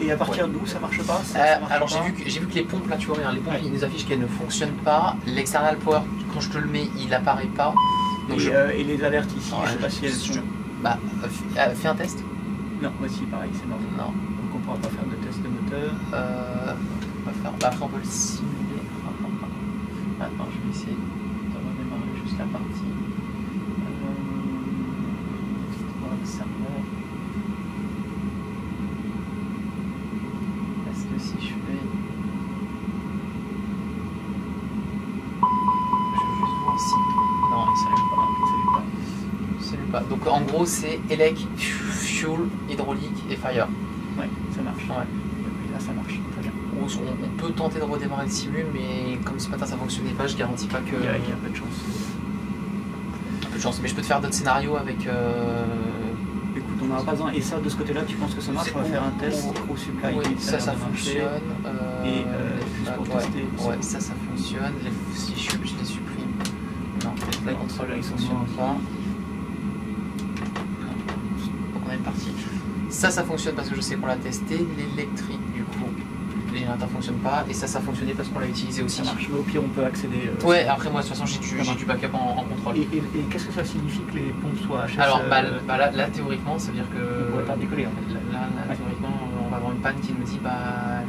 Et à partir d'où ça marche pas, ça marche alors pas. j'ai vu que les pompes là, tu vois, les pompes ils nous affichent qu'elles ne fonctionnent pas. L'external power, quand je te le mets, il apparaît pas. Donc et les alertes ici, ouais, je sais pas si elles sont. Bah, fais un test. Non, voici pareil, c'est mort. Non. Donc on pourra pas faire de test de moteur. On va faire. Bah, après on peut le simuler. Attends, je vais essayer de redémarrer juste la partie. Serveur. Est-ce que si je fais. Je vais juste voir si. Non, il ne s'allume pas. Donc en gros c'est Elec, Fuel, Hydraulique et Fire. Ouais, ça marche. Ouais. Et là ça marche, très bien. On peut tenter de redémarrer le simu, mais comme ce matin ça fonctionnait pas, je garantis pas que. Il y a peu de chance. Un peu de chance, mais je peux te faire d'autres scénarios avec. Écoute, on n'aura pas besoin. Et ça, de ce côté-là, tu penses que ça marche? On va faire un test au supply. Oui, ça fonctionne. Et juste pour tester. Ouais, ça fonctionne. Si je les supprime. Non, les fly control ils ne fonctionnent pas. Donc on est parti. Ça fonctionne parce que je sais qu'on l'a testé. L'électrique, du coup, les générateurs ne fonctionnent pas. Et ça fonctionnait parce qu'on l'a utilisé aussi. Ça marche, mais au pire, on peut accéder. Ouais, après, moi, de toute façon, j'ai du backup en contrôle. Et qu'est-ce que ça signifie que les pompes soient HS? Alors, là, théoriquement, ça veut dire que. On ne pourrait pas décoller en fait. Là, théoriquement, on va avoir une panne qui nous dit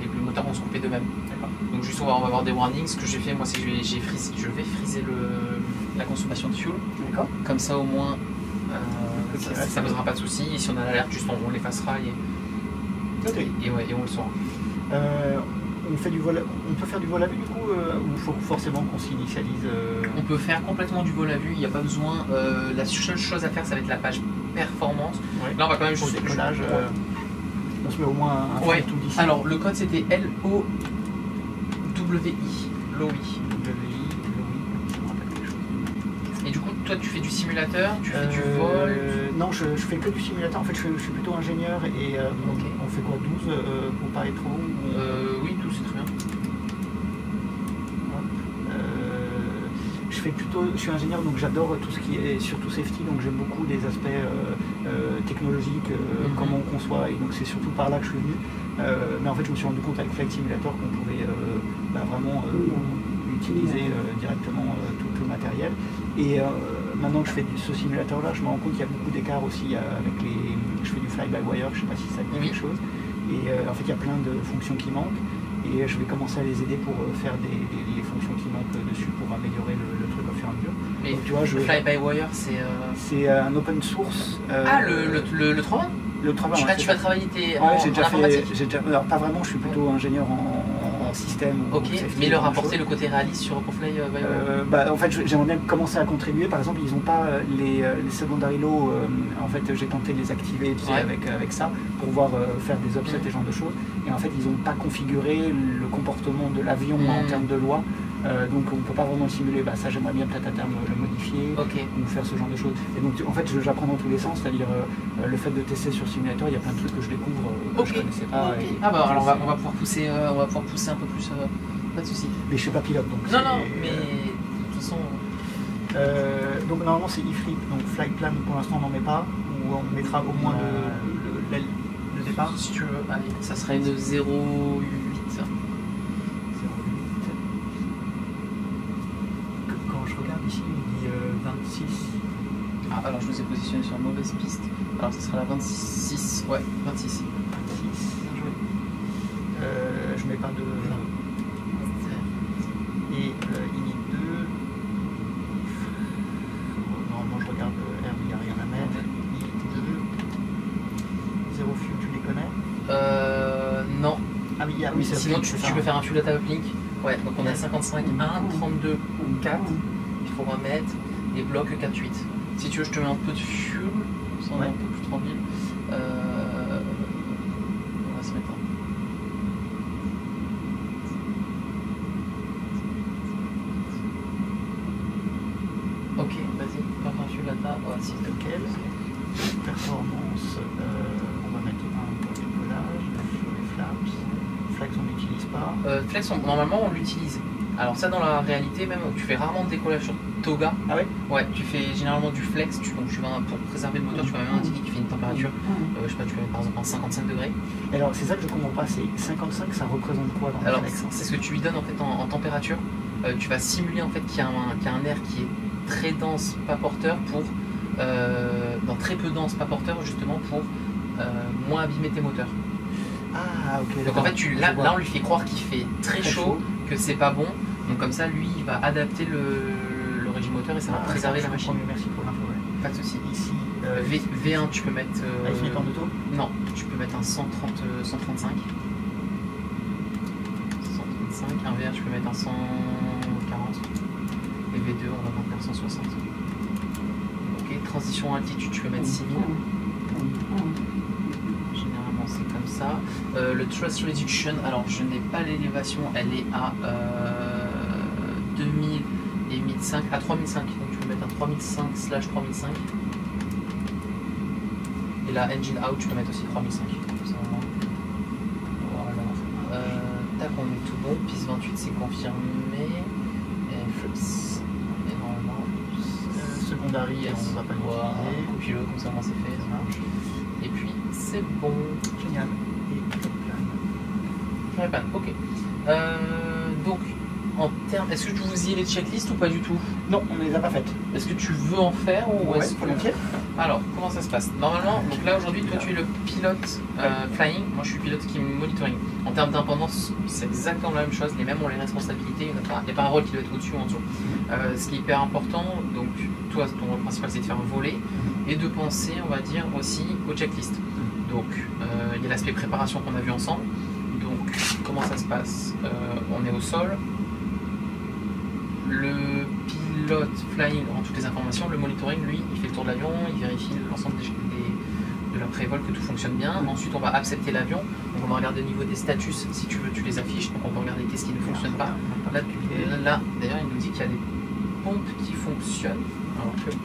les moteurs vont se couper d'eux-mêmes. D'accord. Donc, juste, on va avoir des warnings. Ce que j'ai fait, moi, c'est que je vais friser la consommation de fuel. D'accord. Comme ça, au moins. Ça ne posera pas de soucis. Et si on a l'alerte, juste on l'effacera et on le saura. On peut faire du vol à vue du coup, ou il faut forcément qu'on s'initialise? On peut faire complètement du vol à vue, il n'y a pas besoin. La seule chose à faire, ça va être la page performance. Ouais. Là, on va quand même Pour juste. le décollage, on se met au moins un Ouais. tout d'ici. Alors, le code c'était LOWI. LOWI. Et du coup, toi, tu fais du simulateur, tu fais du vol? Non, je fais que du simulateur. En fait, je suis plutôt ingénieur et on fait quoi, 12 pour pas être trop? Oui, 12 c'est très bien. Je suis ingénieur, donc j'adore tout ce qui est surtout safety, donc j'aime beaucoup les aspects technologiques, comment on conçoit, et donc c'est surtout par là que je suis venu. Mais en fait, je me suis rendu compte avec Flight Simulator qu'on pouvait vraiment utiliser directement tout le matériel. Et maintenant que je fais ce simulateur-là, je me rends compte qu'il y a beaucoup d'écart aussi avec les. Je fais du fly-by-wire, je ne sais pas si ça dit quelque chose. Et en fait, il y a plein de fonctions qui manquent. Et je vais commencer à les aider pour faire les fonctions qui manquent dessus pour améliorer le truc au fur et à mesure. Mais donc, tu vois, le fly-by-wire, c'est. C'est un open source. Le 3? Le travail. Tu vas travailler j'ai déjà fait. Alors, pas vraiment, je suis plutôt ingénieur en système. Ok, mais leur apporter le côté réaliste sur en fait, j'aimerais bien commencer à contribuer. Par exemple, ils n'ont pas les secondary law. En fait, j'ai tenté de les activer avec ça pour voir faire des offsets et ce genre de choses. Et en fait, ils n'ont pas configuré le comportement de l'avion en termes de loi. Donc on ne peut pas vraiment le simuler. Ça, j'aimerais bien peut-être à terme le modifier ou faire ce genre de choses. Et donc en fait, j'apprends dans tous les sens, c'est-à-dire le fait de tester sur simulateur, il y a plein de trucs que je découvre que je ne connaissais pas. Alors on va pouvoir pousser un peu plus, pas de soucis. Mais je suis pas pilote, donc. Non, mais de toute façon. Donc normalement c'est e-flip, donc flight plan pour l'instant on n'en met pas, ou on mettra au moins le départ. Si tu veux, allez, ça serait une 0,8. Ici, il dit 26. Ah, alors je nous ai positionné sur la mauvaise piste. Alors ça sera la 26. Ouais, 26. 26. Je mets pas de. Et init 2. Normalement, je regarde R, il n'y a rien à mettre. Init 2. 0 fuel, tu les connais? Non. Ah, mais oui, sinon, tu peux faire un fuel data uplink. Ouais, donc on a 55, 1, 32 ou 4. Il faut remettre et bloc 4-8. Si tu veux, je te mets un peu de fuel, ça on est un peu plus tranquille. On va se mettre un. Ok, vas-y, faire un fuel data, voici lequel. Performance, on va mettre un pour décollage, sur les flaps. Flex, on n'utilise pas. Flex, normalement, on l'utilise. Alors ça, dans la réalité, même, tu fais rarement de décollage sur Toga. Ah ouais? Ouais, tu fais généralement du flex, donc tu vas, pour préserver le moteur, tu vas même indiquer qu'il fait une température. Je sais pas, tu peux mettre par exemple en 55 degrés. Et alors c'est ça que je comprends pas, c'est 55, ça représente quoi dans alors c'est ce que tu lui donnes en fait en température. Tu vas simuler en fait qu'il y a un air qui est très dense, pas porteur, pour très peu dense, pas porteur, justement pour moins abîmer tes moteurs. Ah ok. Donc en fait là on lui fait croire qu'il fait très chaud, que c'est pas bon. Donc comme ça lui il va adapter le régime moteur et ça va préserver la machine. Merci pour l'info. Ouais. Pas de souci. Ici V1 tu peux mettre. Il se met en auto? Non, tu peux mettre un 135. 135. Un VR tu peux mettre un 140. Et V2 on va maintenir 160. Ok, transition altitude tu peux mettre 6000. Généralement c'est comme ça. Le thrust reduction, alors je n'ai pas l'élévation, elle est à 2000 et 1005 à 3005. Donc tu peux mettre un 3005/3005. Et la engine out tu peux mettre aussi 3005. Voilà. Tac, on est tout bon. Piste 28 c'est confirmé. Et flips. Et normalement. Secondary, on va pas le voir. Copilote, comme ça, moi c'est fait, ça marche. Et puis c'est bon. Génial. Et plan. Ok. Donc, en termes, est-ce que tu vous y les checklists ou pas du tout? Non, on ne les a pas faites. Est-ce que tu veux en faire ou est-ce que... Alors, comment ça se passe? Normalement, donc là aujourd'hui, toi tu es le pilote flying, moi je suis pilote qui monitoring. En termes d'indépendance, c'est exactement la même chose, les mêmes ont les responsabilités, il n'y a pas un rôle qui doit être au-dessus ou en dessous. Ce qui est hyper important, donc toi ton rôle principal c'est de faire voler et de penser, on va dire, aussi aux checklists. Donc il y a l'aspect préparation qu'on a vu ensemble. Donc comment ça se passe? On est au sol, le pilote flying rend toutes les informations, le monitoring lui il fait le tour de l'avion, il vérifie l'ensemble de la prévol que tout fonctionne bien. Ensuite on va accepter l'avion, donc on va regarder au niveau des statuts, si tu veux tu les affiches, donc on peut regarder qu'est-ce qui ne fonctionne pas. Là d'ailleurs il nous dit qu'il y a des pompes qui fonctionnent.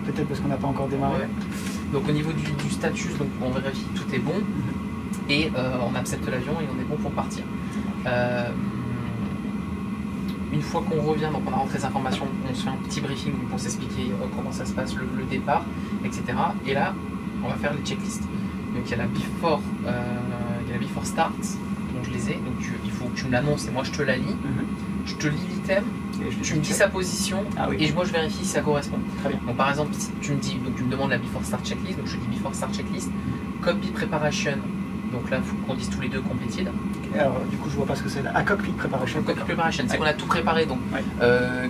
Peut-être parce qu'on n'a pas encore démarré. Ouais. Donc au niveau du statut, donc on vérifie tout est bon et on accepte l'avion et on est bon pour partir. Une fois qu'on revient, donc on a rentré les informations, on se fait un petit briefing pour s'expliquer comment ça se passe, le départ, etc. Et là, on va faire les checklists. Donc il y a la before start, dont je les ai. Donc il faut que tu me l'annonces et moi je te la lis. Je te lis l'item, tu me dis sa position et moi je vérifie si ça correspond. Très bien. Donc par exemple, tu me demandes la before start checklist, donc je dis before start checklist, cockpit preparation. Donc là, il faut qu'on dise tous les deux completed. Alors, du coup, je vois pas ce que c'est là. Cockpit preparation. Cockpit preparation, c'est qu'on a tout préparé. Donc,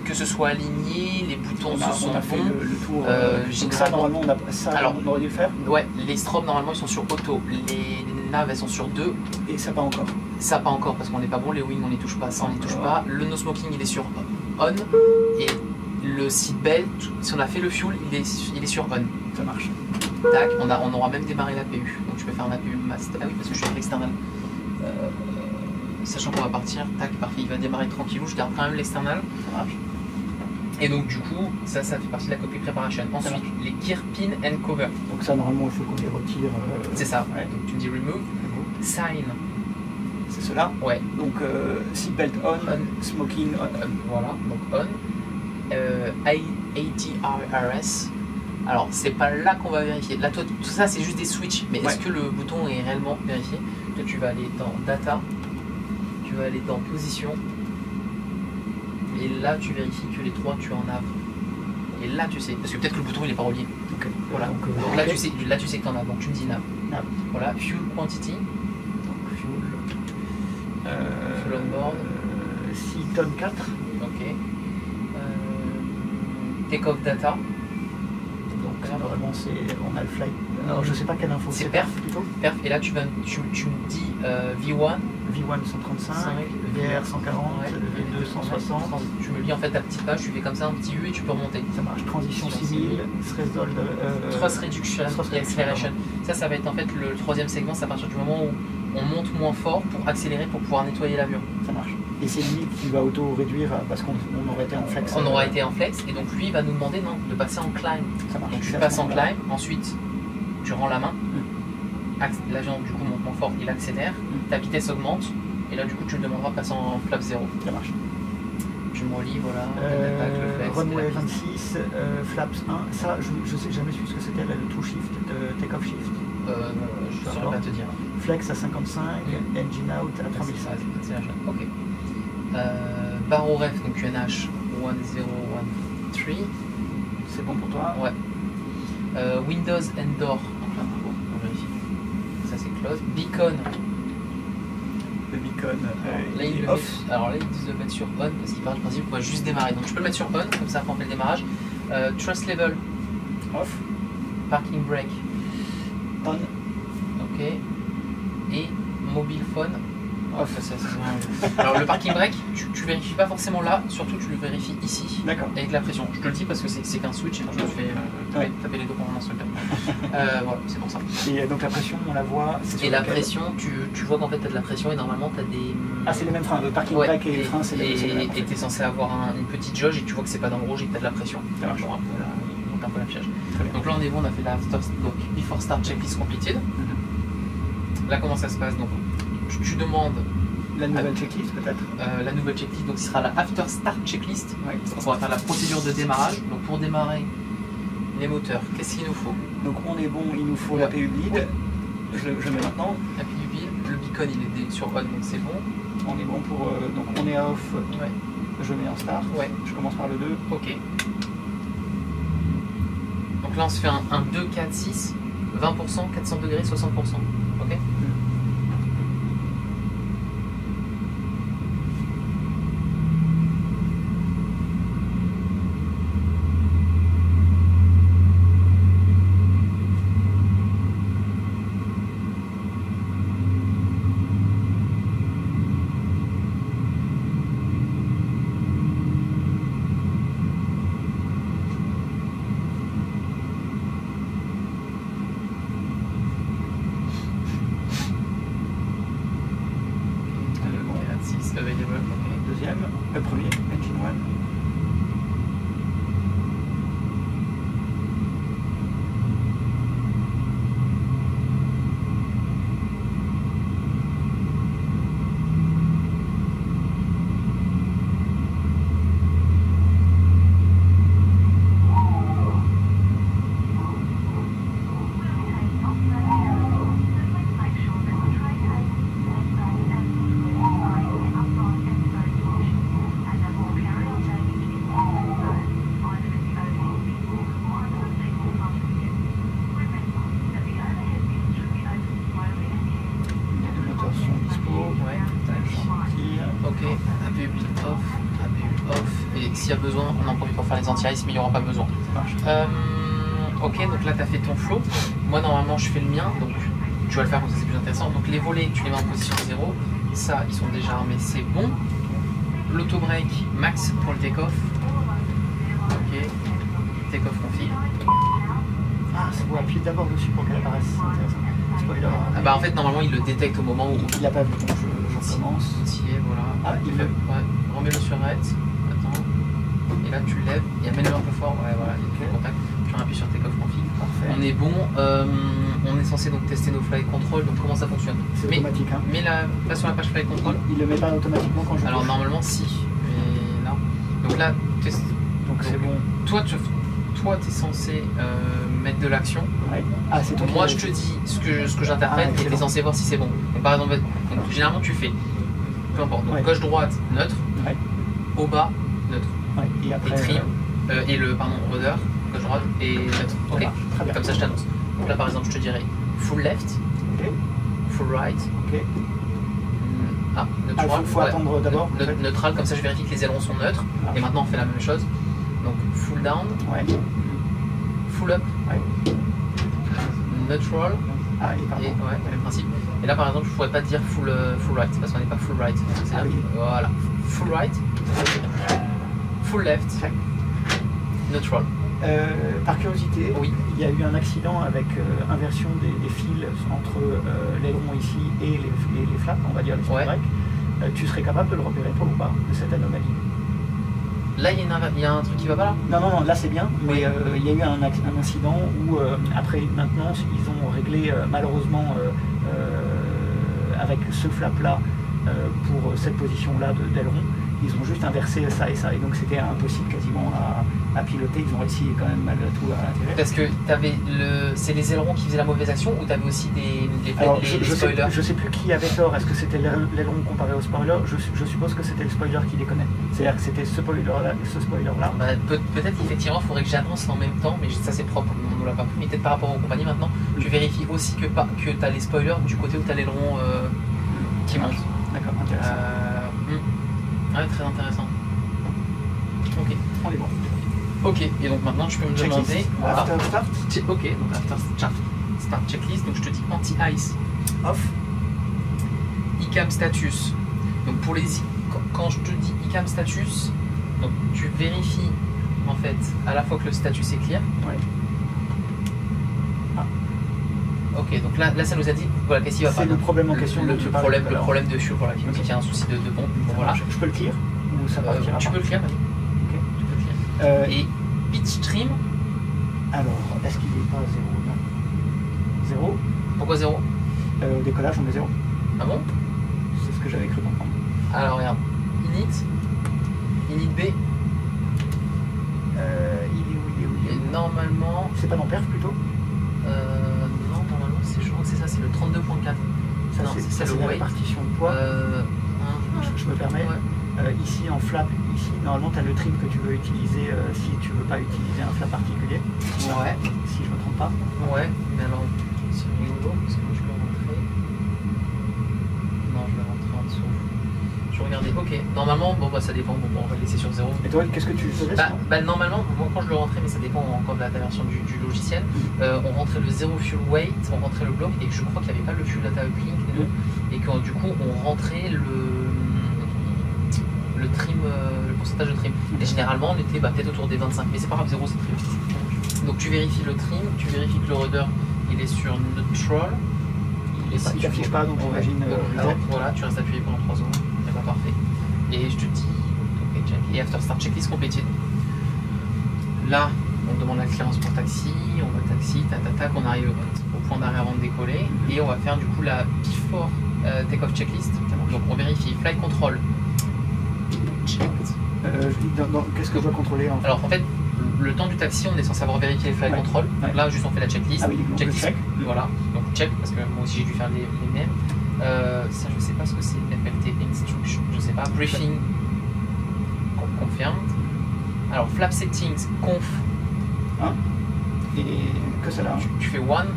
que ce soit aligné, les boutons se sont fait le tour. Donc ça, normalement, on aurait dû le faire. Ouais, les strobes, normalement, ils sont sur auto. Les naves, elles sont sur 2. Et ça, pas encore. Ça, pas encore, parce qu'on n'est pas bon. Les wings, on les touche pas. Ça, on les touche pas. Le no smoking, il est sur on. Et le seatbelt, si on a fait le fuel, il est sur on. Ça marche. Tac, on aura même démarré l'APU. Donc, je peux faire un APU master. Ah oui, parce que je suis avec l'external. Sachant qu'on va partir, tac, parfait, il va démarrer tranquillou, je garde quand même l'external. Et donc du coup, ça fait partie de la cockpit preparation. Ensuite, les gear pin and cover. Donc ça, normalement, il faut qu'on les retire. C'est ça, donc tu me dis remove, sign. C'est cela. Ouais. Donc seatbelt on, smoking on. Voilà, donc on. ATRS. Alors, c'est pas là qu'on va vérifier. Là, toi, tout ça, c'est juste des switches. Mais est-ce que le bouton est réellement vérifié? Toi, tu vas aller dans Data. Tu vas aller dans Position. Et là, tu vérifies que les trois, tu en as. Et là, tu sais. Parce que peut-être que le bouton, il n'est pas relié. Okay. Voilà. Donc là, tu sais que tu en as. Donc, tu me dis nav. Voilà. Fuel quantity. Donc, fuel. Fuel on board. 6 tonnes 4. Ok. Take off data. Normalement, on a le flight. Alors, je sais pas quelle info. C'est perf plutôt. Perf. Et là, tu me dis V1. V1 135, VR 140, V2 160. Tu me lis en fait ta petite page, tu fais comme ça un petit U et tu peux remonter. Ça marche. Transition civile, thrust reduction et acceleration. Ça va être en fait le troisième segment, c'est à partir du moment où on monte moins fort pour accélérer pour pouvoir nettoyer l'avion. Ça marche. Et c'est limite qui va auto-réduire parce qu'on aurait été en flex. On aura été en flex et donc lui il va nous demander de passer en climb. Ça marche. Donc tu passes en climb, ensuite tu rends la main, l'avion du coup monte moins fort, il accélère, ta vitesse augmente et là du coup tu me demanderas de passer en flap 0. Ça marche. Tu me relis, voilà. Runway 26, flaps 1, ça je sais jamais su ce que c'était là, le true shift, take-off shift. je ne saurais pas te dire. Flex à 55, engine out à 3005. Ok. Barreau ref, donc QNH 1013. C'est bon pour toi? Ouais. Windows and door, donc là, on vérifie. Ça c'est close. Beacon. Le beacon là, il est off. Alors là, ils disent de le mettre sur on parce qu'il part du principe qu'on va juste démarrer. Donc je peux le mettre sur on, comme ça après on fait le démarrage. Trust level. Off. Parking brake. On. Ok. Et mobile phone. Off. Alors le parking brake, tu vérifies pas forcément là, surtout tu le vérifies ici. D'accord. Avec la pression. Je te le dis parce que c'est qu'un switch et quand je me fais taper les deux pendant un seul voilà, c'est pour ça. Et donc la pression, on la voit. Et la pression, tu vois qu'en fait tu as de la pression et normalement tu as des. Ah, c'est les mêmes freins, le parking brake et les freins, c'est les mêmes. Et tu es censé avoir une petite jauge et tu vois que c'est pas dans le rouge et que tu as de la pression. Ça marche. Donc un peu l'affichage. Donc là on est bon, on a fait la before start checklist completed. Là comment ça se passe? Donc tu demandes la nouvelle checklist peut-être la nouvelle checklist, donc ce sera la after start checklist. Ouais. On va faire la procédure de démarrage. Donc pour démarrer les moteurs, qu'est-ce qu'il nous faut? Donc on est bon, il nous faut la PU lead. Ouais. Je mets maintenant. La PU lead, le beacon il est sur on donc c'est bon. On est bon pour. Donc on est à off. Ouais. Je mets en start. Ouais. Je commence par le 2. Ok. Donc là on se fait un 2, 4, 6, 20%, 400 degrés, 60%. Ok. Deuxième, le premier, engine one. S'il y a besoin, on en profite pour faire les anti-ice, mais il n'y aura pas besoin. Ok, donc là tu as fait ton flow. Moi normalement je fais le mien, donc tu vas le faire comme ça c'est plus intéressant. Donc les volets, tu les mets en position 0. Ça, ils sont déjà armés, c'est bon. L'auto-break max pour le take-off. Ok, take-off config. Ah, c'est bon, appuyer d'abord dessus pour qu'elle apparaisse, c'est intéressant. Spoiler. Ah bah en fait normalement il le détecte au moment où. Il l'a pas vu, donc je commence. Voilà. Ah, il veut. Ouais, remets-le sur red. Attends. Et là tu le lèves et amène-le un peu fort. Ouais, voilà, il y a contact. Tu appuies sur take-off config. Parfait. On est bon. On est censé donc tester nos flight control. Donc comment ça fonctionne? C'est automatique. Hein. Mais là sur la page flight control. Il le met pas automatiquement quand je. Alors normalement si. Mais non. Donc là, donc c'est bon. Toi tu es censé mettre de l'action. Ouais. Ah, c'est toi. Moi je te dis ce que j'interprète et tu es censé voir si c'est bon. Donc par exemple, donc, généralement tu fais. Peu importe. Donc gauche-droite, neutre. Ouais. Au bas, neutre. Ouais. Et après. Et trim. Et le rudder, gauche-droite et neutre. Ok. Très bien. Comme ça je t'annonce. Donc là par exemple je te dirais full left. Ok. Full right. Ok. Neutral. Il faut attendre d'abord. Neutral, comme ça je vérifie que les ailerons sont neutres. Ah. Et maintenant on fait la même chose. Donc full down. Ouais. Full up. Ouais. Neutral. Ah, et ouais, même principe. Et là par exemple je pourrais pas dire full right parce qu'on n'est pas full right. Ah, oui. Voilà. Full right. Full left. Check. Neutral. Par curiosité, oui. Il y a eu un accident avec inversion des fils entre l'aileron ici et les flaps, on va dire les flaps break. Tu serais capable de le repérer toi ou pas, de cette anomalie? Là, il y a un truc qui va pas là? Non, là c'est bien, mais il y a eu un incident où, après une maintenance, ils ont réglé malheureusement avec ce flap-là, pour cette position-là d'aileron, ils ont juste inversé ça et ça, et donc c'était impossible quasiment à piloter, ils ont réussi quand même malgré tout à atterrir. Parce que c'est les ailerons qui faisaient la mauvaise action ou tu avais aussi les spoilers? Je sais plus qui avait tort, est-ce que c'était l'aileron comparé au spoiler? Je suppose que c'était le spoiler qui déconnait. C'est-à-dire que c'était ce spoiler-là. Bah, peut-être effectivement, il faudrait que j'annonce en même temps, mais ça c'est propre, on ne l'a pas pris, mais peut-être par rapport aux compagnies maintenant, tu vérifies aussi que tu as les spoilers du côté où tu as l'aileron qui monte. D'accord, intéressant. Ouais, très intéressant. Ok. On est bon. Ok, et donc maintenant tu peux me demander. Voilà. After start. Ok, donc after start checklist, donc je te dis anti-ice. Off. ICAM status. Donc pour quand je te dis ICAM status, donc tu vérifies en fait à la fois que le status est clear. Ouais. Ok, donc là ça nous a dit voilà qu'est-ce qu'il va pas. C'est le problème en question. Le problème de fuel, voilà, qui nous dit qu'il y a un souci de pompe. Bon, voilà. Je peux le clear ou ça partira? Tu peux le clear, vas-y. Ok. Tu peux le clear. Et pitch stream. Alors, est-ce qu'il n'est pas 0? 0. Pourquoi 0? Au décollage, on est 0. Ah bon? C'est ce que j'avais cru comprendre. Alors regarde, init B. Il est où? Et normalement. C'est pas dans perf plutôt? Non, normalement je crois que c'est ça, c'est le 32.4. Non, c'est la répartition de poids. Je me permets. Ouais. Ici en flap, normalement tu as le trim que tu veux utiliser si tu veux pas utiliser un flap particulier. Ouais. Si je me trompe pas. Ouais, mais alors c'est rigolo parce que je vais rentrer. Non, je vais rentrer en dessous. Je vais regarder. Ok, normalement, bon bah ça dépend. Bon, on va le laisser sur 0. Et toi, qu'est-ce que tu faisais? Normalement, moi quand je le rentrais, mais ça dépend encore de la version du logiciel, on rentrait le 0 fuel weight, on rentrait le bloc, et je crois qu'il n'y avait pas le fuel data uplink, et que du coup on rentrait le trim, le pourcentage de trim. Et généralement on était peut-être autour des 25, mais c'est pas grave, 0 c'est très bien. Donc tu vérifies le trim, tu vérifies que le rudder il est sur neutral. Il n'affiche pas, donc j'imagine. Voilà, tu restes appuyé pendant 3 secondes. Et bah parfait. Et je te dis, ok, check. Et after start checklist completed. Là, on demande la clearance pour taxi, on va taxi, tac, on arrive au point d'arrêt avant de décoller. Et on va faire du coup la before take-off checklist. Donc on vérifie flight control. Checked. Qu'est-ce que je dois contrôler en fait? Alors en fait, le temps du taxi, on est censé avoir vérifié les flight control. Donc là, juste on fait la checklist. Ah oui, donc checklist. check. Voilà, donc check, parce que moi aussi j'ai dû faire les mêmes. Ça, je sais pas ce que c'est. FLT instruction, je sais pas. Briefing confirmed. Alors, flap settings, conf. Et que ça là. Tu fais one,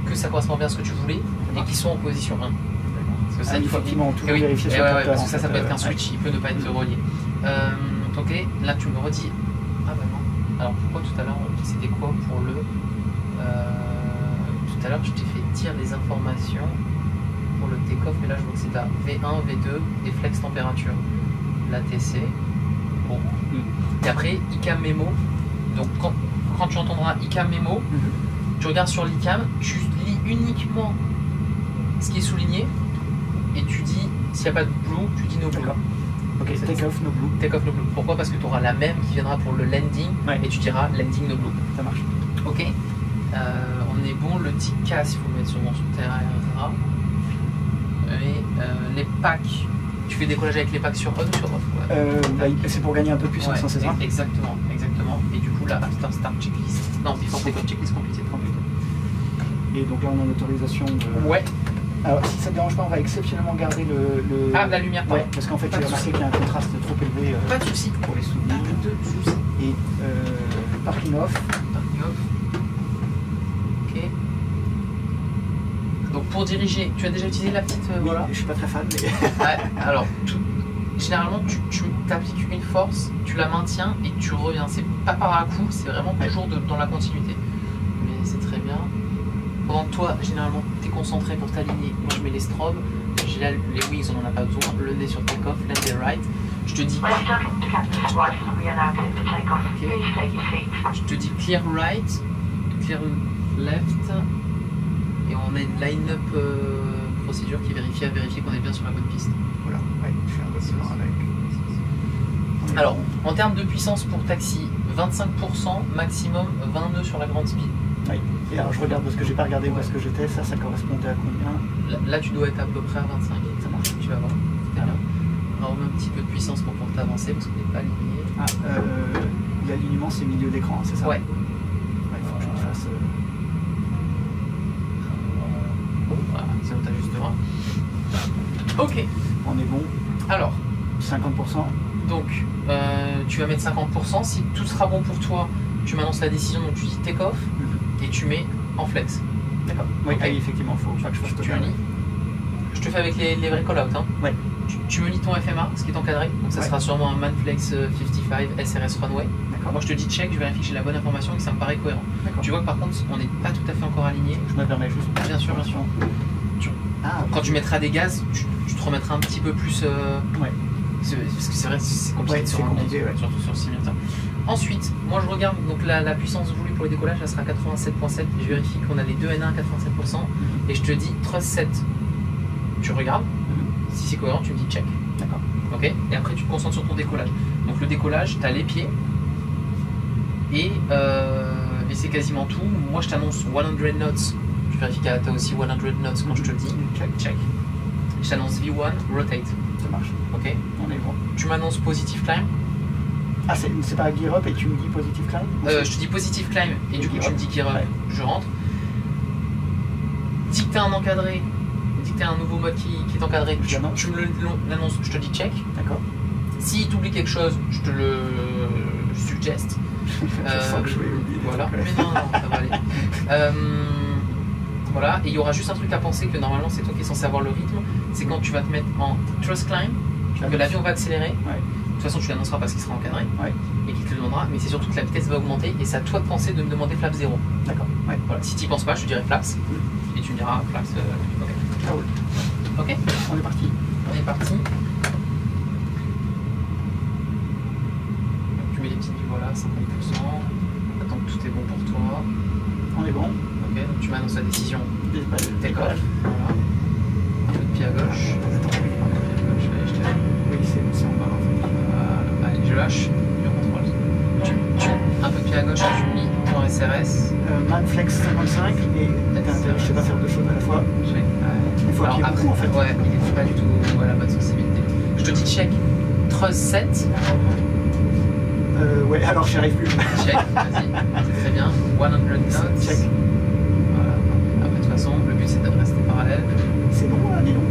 que ça correspond bien à ce que tu voulais, et qu'ils sont en position 1. Parce que ça, il faut effectivement toujours vérifier sur le capteur. Parce que ça peut être un switch, il peut ne pas être relié. Ok, là tu me redis. Ah bah non. Alors pourquoi tout à l'heure, c'était quoi pour le. Tout à l'heure, je t'ai fait dire les informations pour le take-off, mais là je vois que c'est à V1, V2 et flex température. L'ATC. Bon. Et après, ICAM Memo. Donc quand tu entendras ICAM Memo, tu regardes sur l'ICAM, tu lis uniquement ce qui est souligné et tu dis, s'il n'y a pas de blue, tu dis no blue. Ok, take off no blue. Take off no blue. Pourquoi? Parce que tu auras la même qui viendra pour le landing et tu diras landing no blue. Ça marche. Ok. On est bon, le TICAS, il faut le mettre sur terre, etc. Et les packs, tu fais décollage avec les packs sur on ou sur off? C'est pour gagner un peu de puissance, c'est ça? Exactement. Et du coup, là, after start checklist. Non, before take off checklist complétée. Et donc là, on a l'autorisation de. Ouais. Alors, si ça ne dérange pas, on va exceptionnellement garder le... Ah, la lumière, ouais, parce qu'en fait, j'ai remarqué qu'il y a un contraste trop élevé pas de souci. Pour les souvenirs. Pas de souci. Et parking off. Parking off. Ok. Donc, pour diriger, tu as déjà utilisé la petite... Oui, voilà. Je suis pas très fan, mais... Ouais, alors, généralement, tu t'appliques une force, tu la maintiens et tu reviens. C'est pas par à coup, c'est vraiment toujours dans la continuité. Mais c'est très bien. Pendant que toi, généralement, tu es concentré pour t'aligner. Moi, je mets les strobes. J'ai là, les wings, on n'en a pas besoin. Le nez sur take-off, left et right. Je te dis... Okay. Je te dis clear right, clear left. Et on a une line-up procédure qui vérifie à vérifier qu'on est bien sur la bonne piste. Voilà, ouais, je suis un peu sûr avec. Alors, en termes de puissance pour taxi, 25%, maximum 20 nœuds sur la grande speed. Oui, et alors je regarde parce que j'ai pas regardé où est-ce que j'étais, ça correspondait à combien? Là, tu dois être à peu près à 25. Ça marche. Tu vas voir, c'est bien. On remet un petit peu de puissance pour t'avancer parce qu'on n'est pas aligné. l'alignement c'est milieu d'écran, c'est ça? Ouais. Il faut que je le fasse. Voilà, c'est où t'ajusteras. Ok. On est bon. Alors. 50%. Donc, tu vas mettre 50%. Si tout sera bon pour toi, tu m'annonces la décision, donc tu dis take off et tu mets en flex. D'accord. Oui, okay. Effectivement, il faut pas que je fasse total. Je te fais avec les vrais call-out. Hein. Ouais. Tu me lis ton FMA, ce qui est encadré. Donc ça sera sûrement un Manflex 55 SRS Runway. Moi je te dis check, je vérifie que j'ai la bonne information et que ça me paraît cohérent. Tu vois que par contre on n'est pas tout à fait encore aligné. Je me permets juste. Bien sûr, bien sûr. Quand tu mettras des gaz, tu te remettras un petit peu plus. Ouais. Parce que c'est vrai, c'est compliqué, surtout sur le simulateur. Ensuite, moi je regarde donc la puissance voulue pour le décollage, elle sera 87.7. Je vérifie qu'on a les deux N1 à 87% et je te dis Thrust 7. Tu regardes, si c'est cohérent, tu me dis check. D'accord. Ok. Et après tu te concentres sur ton décollage. Donc le décollage, tu as les pieds et c'est quasiment tout. Moi je t'annonce 100 knots. Tu vérifies que tu as aussi 100 knots quand je te le dis. Check. Je t'annonce V1 rotate. Ça marche. Ok. On est bon. Tu m'annonces positive climb. Ah, c'est pas gear up et tu me dis positive climb? Je te dis positive climb et du coup tu me dis gear up, je rentre. Dis que tu as un encadré, dis que tu as un nouveau mode qui est encadré, tu me l'annonces, je te dis check. D'accord. Si tu oublies quelque chose, je te le suggeste. Je sens que je vais oublier. Voilà, mais non, ça va aller. Voilà, et il y aura juste un truc à penser que normalement c'est toi qui es censé avoir le rythme, c'est quand tu vas te mettre en thrust climb, que l'avion va accélérer. De toute façon, tu l'annonceras parce qu'il sera encadré et qu'il te le demandera, mais c'est surtout que la vitesse va augmenter et c'est à toi de penser de me demander flap 0. D'accord. Voilà. Si tu n'y penses pas, je te dirai flaps et tu me diras flaps. Ok. On est parti. On est parti. Donc, tu mets les petites billes, voilà, 50%. Attends que tout est bon pour toi. On est bon. Ok, donc tu m'annonces la décision. Décollage. Voilà. Un peu de pied à gauche. Oui, c'est en bas en fait. Allez, je lâche. Je contrôle. Un peu de pied à gauche, tu me lis ton SRS. Manflex 55 et je sais pas faire deux choses à la fois. Il faut appuyer beaucoup en fait. Ouais, il n'est pas du tout à la bonne sensibilité. Je te dis check. Thrust 7. Ouais, alors j'y arrive plus. Check, vas-y, c'est très bien. 100 knots. Check. Voilà. Après, de toute façon, le but c'est de rester parallèle. C'est long là, dis donc.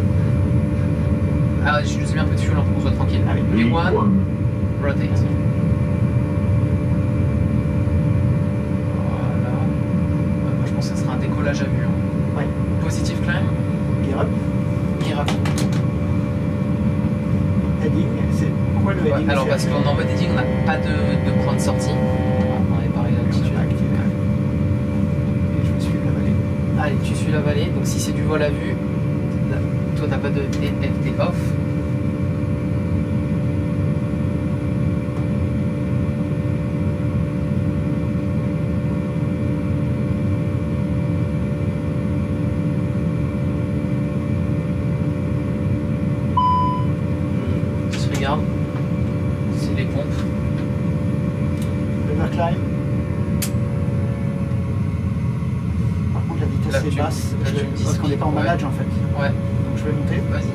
Ah, je mets un peu de fuel pour qu'on soit tranquille. V1, rotate. Voilà. Moi je pense que ça sera un décollage à vue. Ouais. Positive climb. Gear up. Gear up. Heading, c'est pourquoi le heading? Alors parce qu'en mode heading, on n'a pas de point de sortie. On est pareil d'altitude. Et je vais suivre la vallée. Allez, tu suis la vallée. Donc si c'est du vol à vue, toi t'as pas de FT off. Regarde, c'est les pompes. Le climb. Par contre la vitesse est basse, parce qu'on n'est pas en manage en fait. Ouais. Donc je vais monter. Vas-y.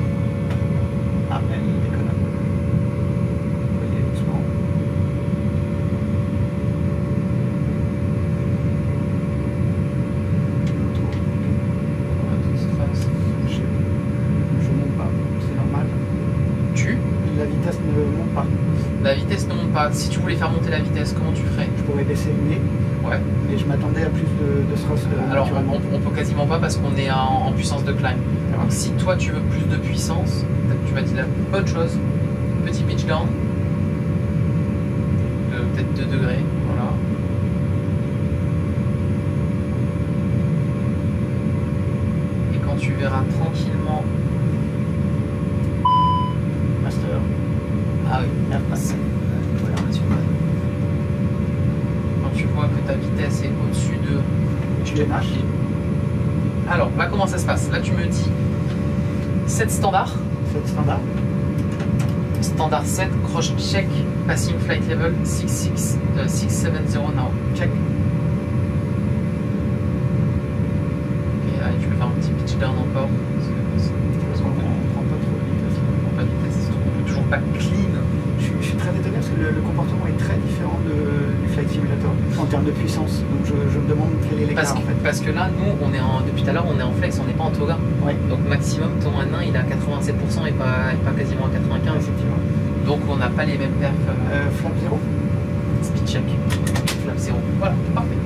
Ah, elle déconne. Vous voyez doucement. Je monte pas, c'est normal. La vitesse ne monte pas. La vitesse ne monte pas. Si tu voulais faire monter la vitesse, comment tu ferais? Je pourrais baisser le nez. Ouais. Et je m'attendais à plus de thrust. Alors on peut quasiment pas parce qu'on est en puissance de climb. Donc si toi tu veux plus de puissance, tu m'as dit la bonne chose. Petit pitch down. Peut-être 2 degrés. Voilà. Et quand tu verras tranquillement. Master. Ah oui, quand tu vois que ta vitesse est au-dessus de... Tu démarches. Alors, là comment ça se passe? Là tu me dis 7 standard. 7 standard. Standard 7, cross check, passing flight level 670 now. Check. Ok, allez, tu peux faire un petit pitch down encore. Parce qu'on ne prend pas trop de vitesse. On prend pas de vitesse, on peut toujours pas clean. Je suis très étonné parce que le comportement est très différent en termes de puissance. Donc je me demande quel est l'écart en fait. Parce que là, nous, depuis tout à l'heure, on est en flex, on n'est pas en toga. Ouais. Donc maximum, ton N1 il est à 87% et pas quasiment à 95%. Effectivement. Donc on n'a pas les mêmes perfs. Flap 0. Speed check. Flap 0. Voilà, parfait.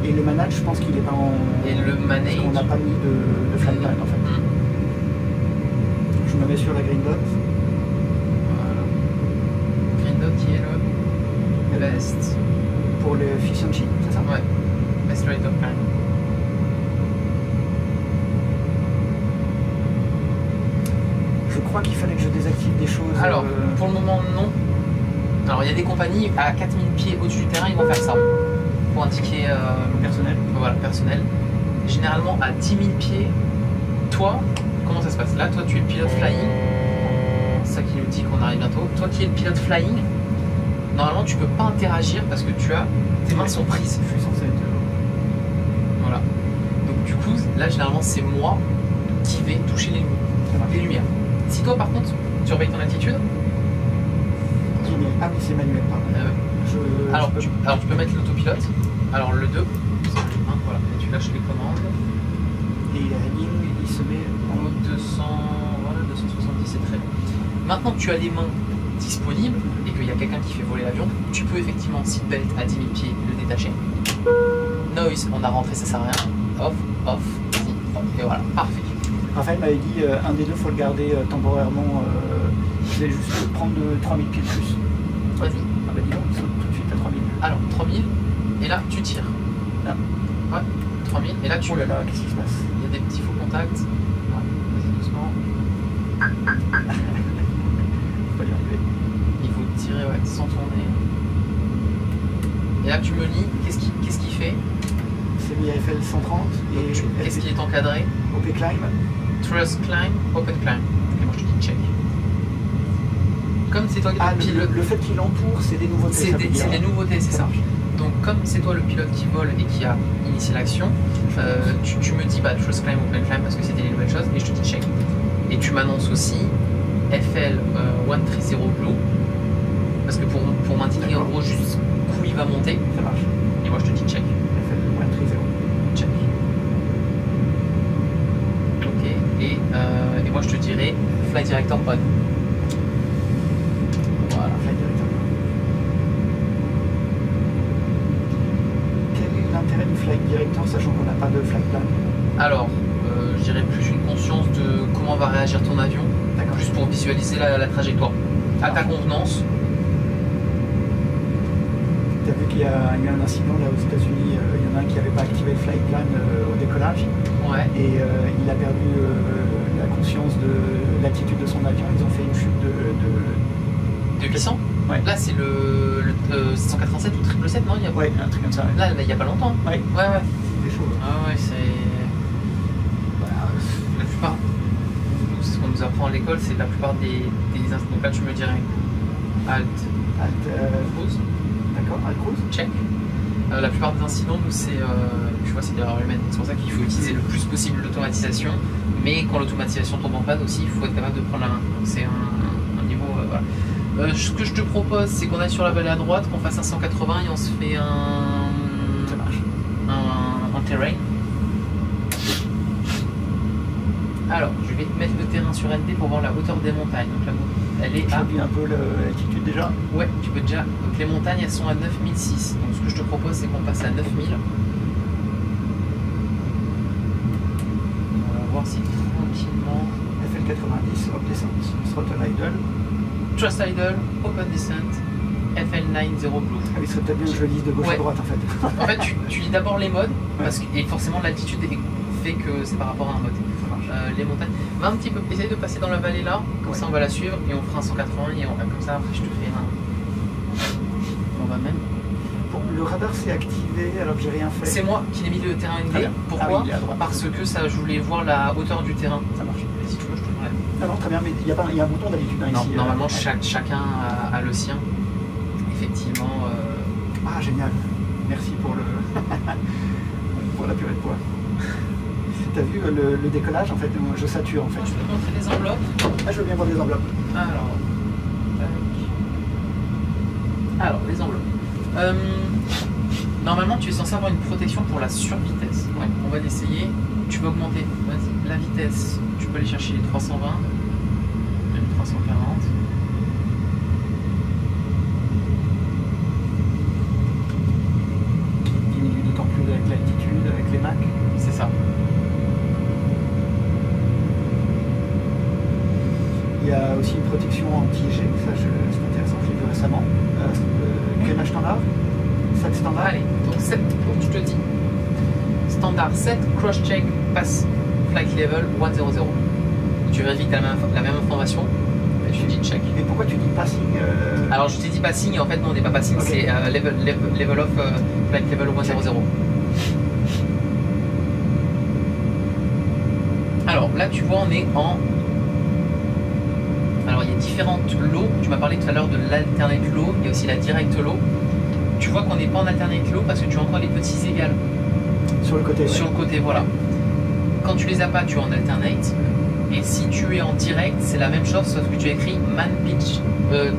Et le manage, je pense qu'il n'est pas en. Et le manage. Parce qu'on n'a pas mis de flat plan en fait. Je me mets sur la green dot. Voilà. Green dot qui est le best. Pour le efficiency, c'est ça? Ouais. Best rate of climb. Je crois qu'il fallait que je désactive des choses. Alors, pour le moment, non. Alors, il y a des compagnies à 4000 pieds au-dessus du terrain, ils vont faire ça. Pour indiquer personnel. Voilà, personnel. Généralement, à 10 000 pieds, toi, comment ça se passe? Là, toi, tu es le pilote flying. C'est ça qui nous dit qu'on arrive bientôt. Toi qui es le pilote flying, normalement, tu peux pas interagir parce que tes mains sont prises. Je suis censé être. Voilà. Donc, du coup, là, généralement, c'est moi qui vais toucher les lumières. Si toi, par contre, tu surveilles ton altitude. Ah oui, c'est manuel, pardon. Alors, tu peux mettre l'autopilote. Alors, le 2, voilà. Et tu lâches les commandes. Et heading, il se met en 200, voilà, 270, c'est très bon. Maintenant que tu as les mains disponibles et qu'il y a quelqu'un qui fait voler l'avion, tu peux effectivement seatbelt à 10 000 pieds le détacher. Noise, on a rentré, ça sert à rien. Off, off, et voilà, parfait. Raphaël m'avait dit un des deux, il faut le garder temporairement. Je vais juste prendre 3000 pieds de plus. Vas-y. Ah bah dis donc, ils sont tout de suite à 3000. Alors, 3000, et là, tu tires. Là. Ouais, 3000, et là, tu... Oh là là, qu'est-ce qui se passe? Il y a des petits faux contacts. Ouais, vas-y, doucement. Faut pas y arriver. Il faut tirer, ouais, sans tourner. Et là, tu me lis, qu'est-ce qu'il fait? C'est mis à FL 130 et... Qu'est-ce qui est encadré? OP climb. Thrust climb, open climb. Et moi, je te dis check. Comme c'est toi qui es le pilote. Le fait qu'il entoure, c'est des nouveautés. C'est des nouveautés, c'est ça. Donc, comme c'est toi le pilote qui vole et qui a initié l'action, tu me dis thrust climb, open climb parce que c'était les nouvelles choses et je te dis check. Et tu m'annonces aussi FL 130 blue parce que pour m'indiquer en gros jusqu'où il va monter. Ça marche. Et moi, je te dis check. FL 130. Check. Ok. Et moi, je te dirais flight director on. Voilà, flight director. Quel est l'intérêt du flight director sachant qu'on n'a pas de flight plan? Alors, je dirais plus une conscience de comment va réagir ton avion, juste pour visualiser la trajectoire. À ta convenance. Tu as vu qu'il y a eu un incident là aux États-Unis, il y en a un qui n'avait pas activé le flight plan au décollage. Ouais. Et il a perdu la conscience de l'attitude de son avion. Ils ont fait une chute de 800. Ouais. Là, c'est le 787 ou 777, non? Ouais, un truc comme ça. Là, il n'y a pas longtemps. Ouais. C'est chaud. Ah ouais, c'est... La plupart... Nous, c'est ce qu'on nous apprend à l'école, c'est la plupart des incidents. Donc là, tu me dirais Alt cruise. D'accord, Alt cruise. Check. La plupart des incidents, nous, c'est des erreurs humaines. C'est pour ça qu'il faut utiliser le plus possible l'automatisation. Mais quand l'automatisation tombe en panne aussi, il faut être capable de prendre la main. Donc c'est un niveau... voilà. Ce que je te propose, c'est qu'on aille sur la vallée à droite, qu'on fasse un 180 et on se fait Ça marche. un terrain. Alors, je vais mettre le terrain sur ND pour voir la hauteur des montagnes. Donc là, elle est à... un peu l'altitude déjà. Ouais, tu peux déjà... Donc les montagnes, elles sont à 9006. Donc ce que je te propose, c'est qu'on passe à 9000. On va voir si tranquillement... FL 90, hop descente, throttle idle. Thrust idle, open descent, FL90 blue. Ah, il serait peut-être bien que je le lise de gauche à droite en fait. En fait, tu lis d'abord les modes, parce que, et forcément l'altitude fait que c'est par rapport à un mode. Les montagnes. Va un petit peu, essaye de passer dans la vallée là, comme ça on va la suivre et on fera un 180 et comme ça après je te fais un... On va même... Bon, le radar s'est activé alors que j'ai rien fait. C'est moi qui l'ai mis le terrain ND. Pourquoi? Parce que ça, je voulais voir la hauteur du terrain. Ça marche. Si tu veux, je te ferai. Ah non, très bien, mais il y a un bouton d'habitude hein, ici. Normalement, chacun a le sien. Effectivement. Ah, génial. Merci pour le pour la purée de poids. T'as vu le décollage en fait, je sature en fait. Je peux te montrer des enveloppes. Ah, je veux bien voir des enveloppes. Alors. Alors, les enveloppes. Normalement, tu es censé avoir une protection pour la survitesse. Ouais, on va l'essayer. Tu vas augmenter. Vas-y, la vitesse. Tu peux aller chercher les 320, même 340. Qui diminue d'autant plus avec l'altitude, avec les Mac. C'est ça. Il y a aussi une protection anti-G, ça c'est intéressant, je l'ai vu récemment. Quel âge standard 7 standard. Allez, donc 7, donc je te dis. Standard 7, cross-check, pass, flight level 100. Tu vérifies que tu as la même information et tu dis check. Et pourquoi tu dis passing Alors je t'ai dit passing et en fait non, on n'est pas passing, okay. C'est level of flight level 100. Alors là tu vois on est en... Alors il y a différentes lows, tu m'as parlé tout à l'heure de l'alternate low, il y a aussi la direct low. Tu vois qu'on n'est pas en alternate low parce que tu as encore les petits égales. Sur le côté. Sur le côté, voilà. Quand tu les as pas, tu es en alternate. Et si tu es en direct, c'est la même chose sauf que tu as écrit man pitch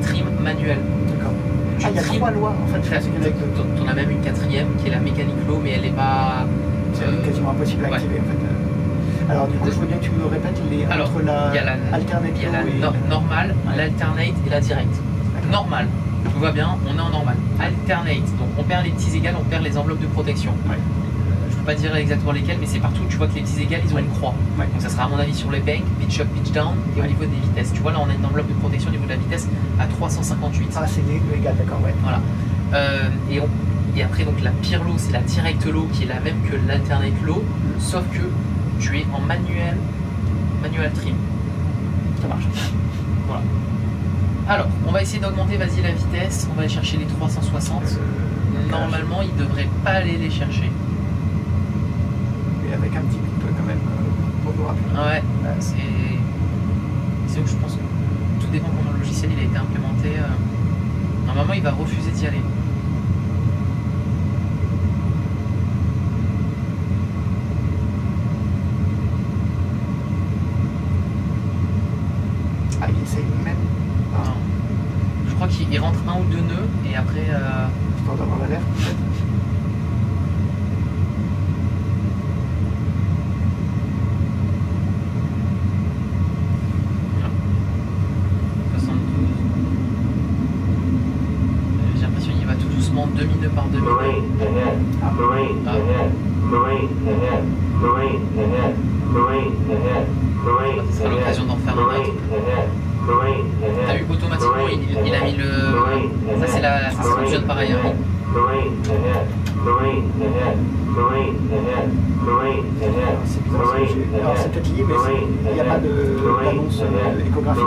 trim manuel. D'accord. Il y a 3 lois en fait. Tu en as même une 4e qui est la mécanique low, mais elle n'est pas... C'est quasiment impossible à activer en fait. Alors du coup, je veux bien que tu me répètes entre la alternate il y a la normale, l'alternate et la direct. Normale, tout va bien, on est en normal. Alternate, donc on perd les petits égales, on perd les enveloppes de protection. Ouais. Je ne peux pas dire exactement lesquelles, mais c'est partout, tu vois que les petits égales, ils ont une croix. Ouais. Donc ça sera à mon avis sur les banks, pitch up, pitch down, et au niveau des vitesses. Tu vois là, on a une enveloppe de protection au niveau de la vitesse à 358. Ah, c'est égal, d'accord, ouais. Voilà. Et après, donc la pire low, c'est la direct low, qui est la même que l'alternate low, sauf que tu es en manuel trim. Ça marche. Voilà. Alors, on va essayer d'augmenter, vas-y, la vitesse. On va aller chercher les 360. Normalement, il ne devrait pas aller les chercher. Et avec un petit bip quand même, pour nous rappeler. Ouais, c'est où je pense que tout dépend comment le logiciel il a été implémenté. Normalement, il va refuser d'y aller. Ah, il essaye même pas. Non. Je crois qu'il rentre un ou deux nœuds et après... Histoire d'avoir l'alerte peut-être. J'ai l'impression qu'il va tout doucement, demi-nœud par demi-nœud. Ce sera l'occasion d'en faire un autre. T'as vu qu'automatiquement il a mis le... Ça fonctionne pareil. Hein. C'est bizarre. Alors c'est peut-être lié, mais il n'y a pas d'annonce échographique.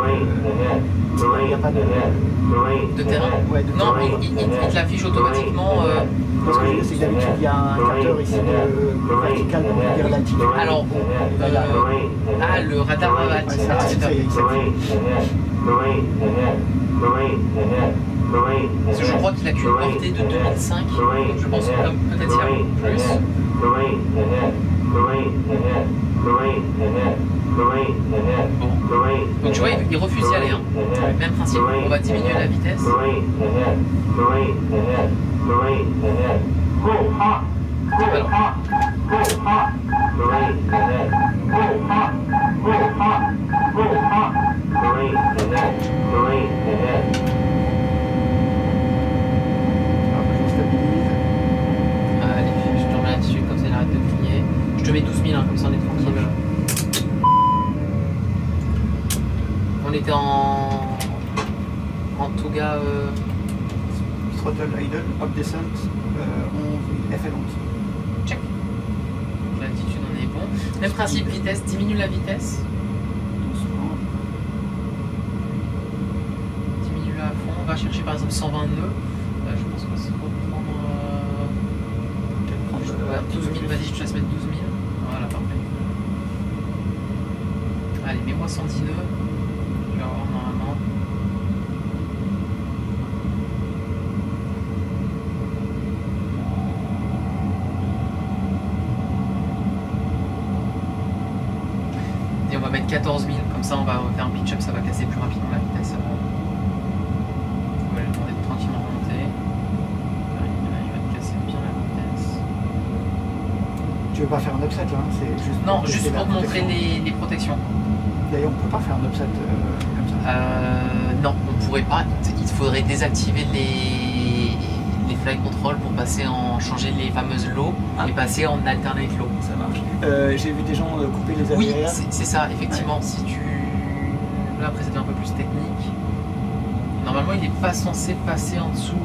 Il n'y a pas de terrain. Ouais, non, il te l'affiche automatiquement. Ce que je veux dire, c'est que d'habitude, il y a un capteur ici de vertical pour dire l'altitude. Alors, le radar altitude. Parce que je crois qu'il a qu'une portée de 2005, donc je pense que peut-être il y a plus. Bon. Donc tu vois, il refuse d'y aller. Hein. Même principe, on va diminuer la vitesse. Allez, je te remets là-dessus, comme ça il arrête de crier. Je te mets 12 000, hein, comme ça on est tranquille. On était en Touga. Throttle idle, up descent, 11, FL11. Check. L'altitude on est bon. Même principe, vitesse, diminue la vitesse. Doucement. Diminue-la à fond. On va chercher par exemple 120 nœuds. Je pense qu'on va prendre 12 000, vas-y, je te laisse mettre 12 000. Voilà, parfait. Allez, mets-moi 110 nœuds. Je vais avoir normalement. Et on va mettre 14 000, comme ça on va faire un pitch-up, ça va casser plus rapidement la vitesse. On va lui demander de tranquillement remonter. veux pas faire un upset là, c'est juste. Non, juste pour te montrer les protections. D'ailleurs, on peut pas faire un upset comme ça. Non, on pourrait pas. Il faudrait désactiver les fly control pour passer en changer les fameuses lows et passer en alternate low. Ça marche. J'ai vu des gens couper les Oui, AVR. c'est ça, effectivement. Si tu. Là, après, ça devient un peu plus technique. Normalement, il n'est pas censé passer en dessous.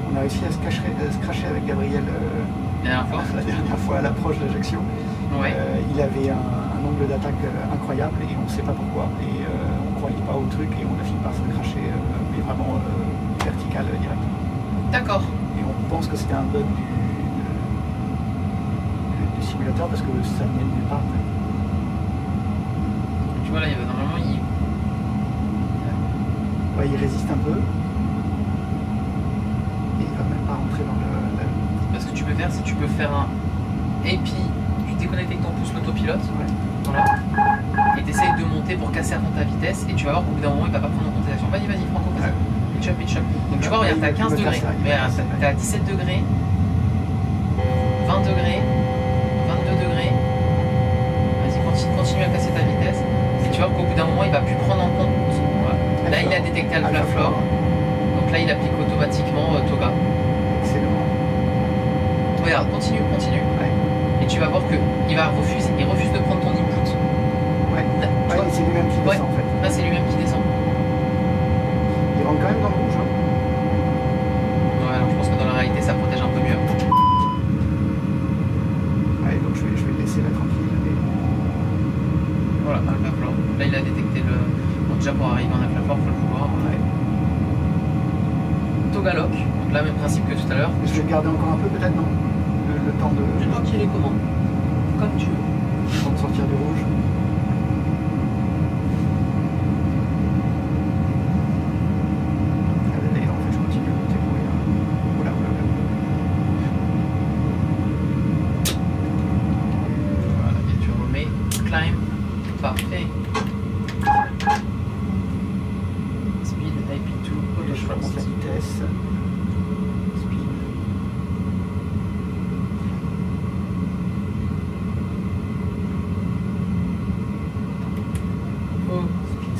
On a réussi à se cracher avec Gabriel La dernière fois à l'approche d'Ajaccio. Ouais. Il avait un angle d'attaque incroyable et on ne sait pas pourquoi. Et on ne croyait pas au truc et on a fini par se cracher, mais vraiment vertical directement. D'accord. Et on pense que c'était un bug du simulateur parce que ça venait de nulle part. Tu vois là, normalement Ouais, il résiste un peu. Et il va même pas rentrer dans le. Ce que tu peux faire, c'est que tu peux faire un AP, tu déconnectes avec ton pouce l'autopilote, Ouais. voilà, et tu essayes de monter pour casser à fond ta vitesse, et tu vas voir qu'au bout d'un moment, il va pas prendre en considération. Vas-y, Franco, vas-y. Pitch up, pitch up. Donc tu vois, regarde, t'es à 15 degrés, t'es à 17 degrés, 20 degrés, 22 degrés. Vas-y, continue à casser ta vitesse, et tu vois qu'au bout d'un moment, il va plus prendre en compte. Voilà. Là, il a détecté Alpha Floor, donc là, il applique automatiquement Toga. Excellent. Regarde, continue. Ouais. Et tu vas voir qu'il va refuser, il refuse de prendre ton input. Ouais, c'est lui-même qui descend en fait. Là, c'est lui-même qui descend. Il rentre quand même dans le rouge. Hein. Ouais, alors je pense que dans la réalité, ça protège un peu mieux. Ouais, donc je vais le laisser là tranquille. Et... Voilà, Alpha Floor. Là, il a détecté le. Bon, déjà pour arriver en Alpha Floor, il faut le pouvoir. Ouais. Toga lock, donc là, même principe que tout à l'heure. Je vais le garder encore un peu peut-être, non le temps de. Tu dois tirer comment? Comme tu veux. Le temps de sortir du rouge. D'ailleurs, en fait, je continue à monter pour rien. Voilà. Voilà, et tu remets climb. Parfait. Speed, IP2, Et je remonte la vitesse. Speed.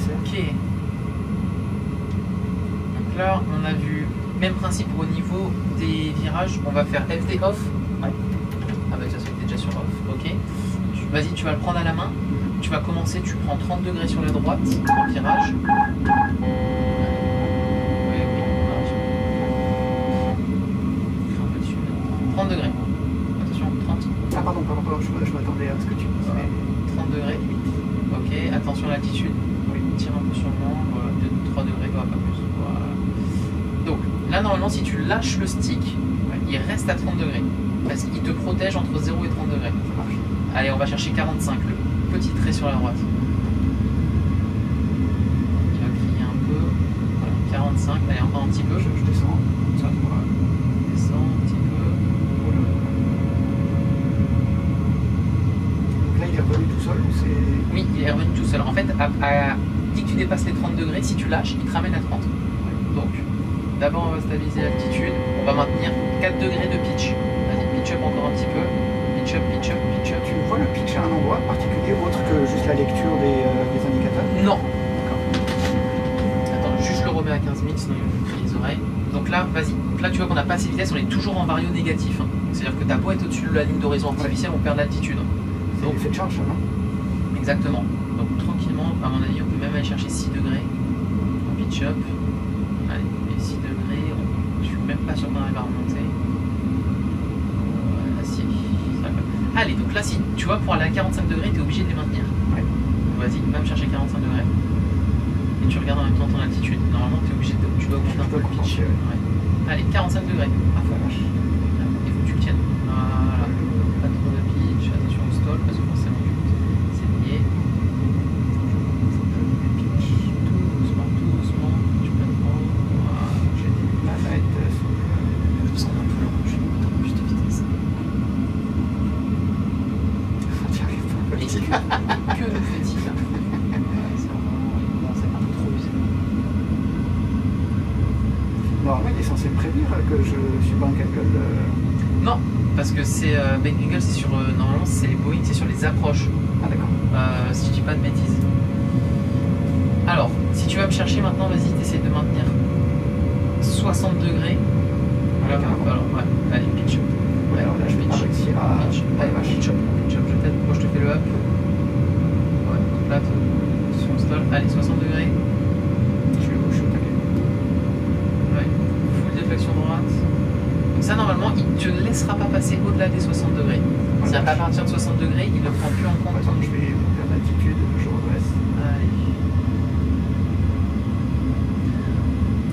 Ok. Donc là, on a vu même principe au niveau des virages. On va faire FD off. Ouais. Ah bah ça c'était déjà sur off. Ok. Vas-y, tu vas le prendre à la main. Tu vas commencer, tu prends 30 degrés sur la droite en virage. 30 degrés. Attention, 30. Ah pardon, je m'attendais à ce que tu dises. Voilà. 30 degrés. Ok, attention à l'altitude. Oui, tire un peu sur le membre. 3 degrés, pas plus. Voilà. Donc là, normalement, si tu lâches le stick, il reste à 30 degrés. Parce qu'il te protège entre 0 et 30 degrés. Ça marche. Allez, on va chercher 45, le petit trait sur la droite. Il va crier un peu. Voilà, 45, allez, encore un petit peu. Je descends. Ça, voilà. Descends un petit peu. Donc là, il est revenu tout seul ou c'est. Oui, il est revenu tout seul. En fait, dès que tu dépasses les 30 degrés, si tu lâches, il te ramène à 30. Donc, d'abord, on va stabiliser l'altitude. On va maintenir 4 degrés de pitch. Vas-y, pitch up encore un petit peu. Pitch up, pitch up, pitch up. Tu vois le pitch à un endroit particulier autre que juste la lecture des indicateurs? Non. Attends, juste je le remets à 15 000, sinon il va me crier les oreilles. Donc là, vas-y. Donc là, tu vois qu'on n'a pas assez de vitesse, on est toujours en vario négatif. Hein. C'est-à-dire que ta beau être au-dessus de la ligne d'horizon artificielle, on perd l'altitude. C'est l'effet de charge, ça, non? Exactement. Donc tranquillement, à mon avis, on peut même aller chercher 6 degrés. En pitch up. Allez, et 6 degrés. Je suis même pas sûr qu'on arrive à remonter. Là, si. Allez, donc là, si tu vois, pour aller à 45 degrés, tu es obligé de les maintenir. Ouais. Vas-y, va me chercher 45 degrés. Et tu regardes en même temps ton altitude. Normalement, tu es obligé de. Tu dois augmenter un peu le pitch. Ouais. Allez, 45 degrés. Ah, Ça marche. il faut que tu le tiennes. Voilà. Pas trop de pitch. Attention au stall, parce que forcément, c'est lié. Doucement, doucement. Tu peux le prendre. Voilà. J'ai dit pas être. Parce qu'on a un peu le rouge. Plus de vitesse. T'y arrives pas. Et que nous fait-il là? C'est un peu trop usé. Normalement, il est censé me prévenir que je suis pas un calcul. Non, parce que c'est Bengal, c'est sur normalement c'est les Boeing, c'est sur les approches. Ah d'accord. Si je dis pas de bêtises. Alors, si tu vas me chercher maintenant, vas-y, t'essayes de maintenir 60 degrés. Ouais, alors, ouais, allez, pitch. Ouais, alors là je vais pas réussir à... Pitch. Allez, pitch up, je t'aide. Moi je te fais le up. Ouais, là, sur le stall. Allez, 60 degrés. Je suis au taquet. Ouais, full déflexion droite. Donc ça, normalement, il ne te laissera pas passer au-delà des 60 degrés. C'est-à-dire qu'à partir de 60 degrés, il ne prend plus en compte. Attends, je vais faire d'altitude, je redresse. Allez.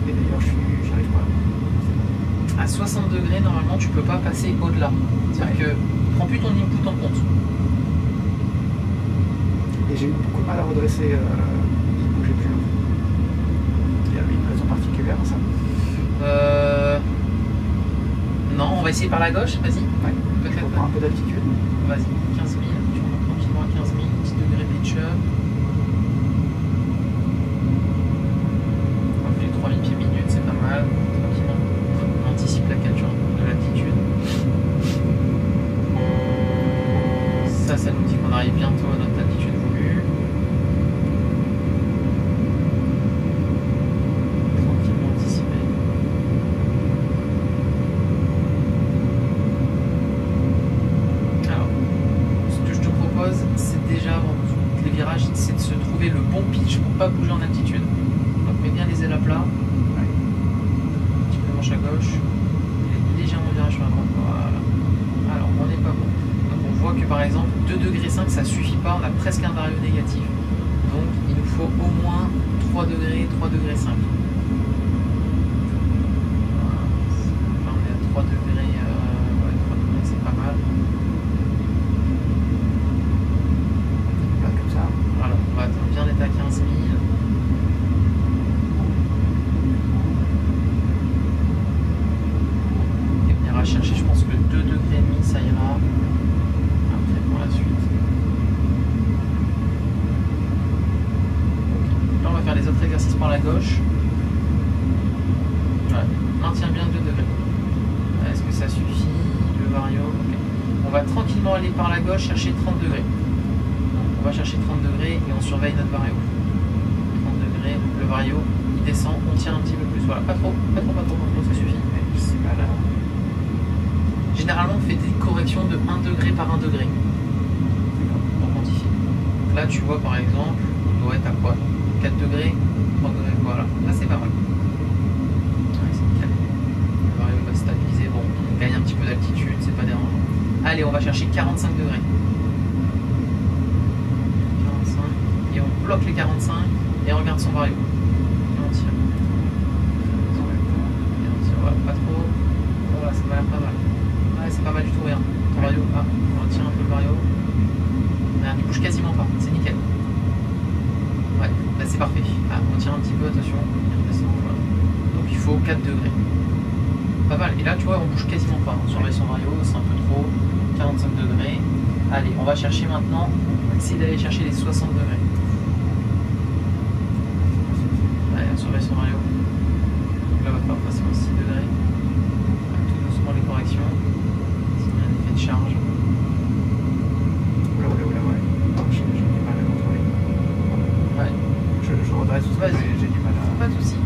Et d'ailleurs, j'arrive pas. À 60 degrés, normalement, tu peux pas passer au-delà. C'est-à-dire que prends plus ton input en compte. Et j'ai eu beaucoup de mal à redresser. Il bougeait plus. Il y avait une raison particulière à ça. Non, on va essayer par la gauche, vas-y. Ouais. Peut-être. On prend un peu d'altitude. Vas-y, 15 000. Tu remontes tranquillement à 15 000. 10 degrés pitch up. On fait 3000 pieds minutes, c'est pas mal. Tranquillement. On anticipe la capture de l'altitude. Ça nous dit qu'on arrive bientôt à notre altitude voulue. Tranquillement anticipé. Alors, ce que je te propose, c'est déjà, avant les virages, c'est de se trouver le bon pitch pour pas bouger en altitude. Donc mets bien les ailes à plat. Ouais. Un petit peu manche à gauche. Et légèrement virage sur la droite. Voilà. Alors, on n'est pas bon. Donc on voit que par exemple 2,5 degrés ça suffit pas, on a presque un vario négatif. Donc il nous faut au moins 3 degrés, 3,5 degrés. Voilà. Là on est à 3 degrés, ouais, 3 degrés c'est pas mal. Là, comme ça. Voilà, on va attendre bien d'être à 15 000. Et venir à chercher, je pense que 2,5 degrés ça ira. Après pour la suite. Là on va faire les autres exercices par la gauche. Voilà. Maintiens bien 2 degrés. Est-ce que ça suffit? Le vario, okay. On va tranquillement aller par la gauche chercher 30 degrés. On va chercher 30 degrés et on surveille notre vario. 30 degrés, le vario il descend, on tient un petit peu plus. Voilà, pas trop, ça suffit. C'est pas là. Généralement on fait des corrections de 1 degré par 1 degré. On quantifie. Donc là tu vois par exemple, on doit être à quoi? 4 degrés, 3 degrés, voilà. Là c'est pas mal. Ouais, c'est nickel. Le vario va stabiliser, bon, on gagne un petit peu d'altitude, c'est pas dérangeant. Allez, on va chercher 45 degrés. 45, et on bloque les 45 et on regarde son vario. Et on tire. Et on tire, voilà, pas trop. Voilà, ça m'a l'air pas mal. Ouais, c'est pas mal du tout, rien. Ton vario, ah, on retire un peu le vario. Regarde, il bouge quasiment pas, c'est nickel. Ouais, là c'est parfait. Ah, on tire un petit peu, attention, il redescend, voilà. Donc il faut 4 degrés. Pas mal. Et là, tu vois, on bouge quasiment pas. On surveille son vario, c'est un peu trop. 45 degrés. Allez, on va chercher maintenant. On va essayer d'aller chercher les 60 degrés. Allez, on surveille son vario. Donc là, on va faire facilement 6 degrés. Tout doucement les corrections. Sinon, il y a un effet de charge. Oula, ouais. Oh, j'ai du mal à contrôler. Ouais. Je redresse tout ça, j'ai du mal à... Pas de soucis.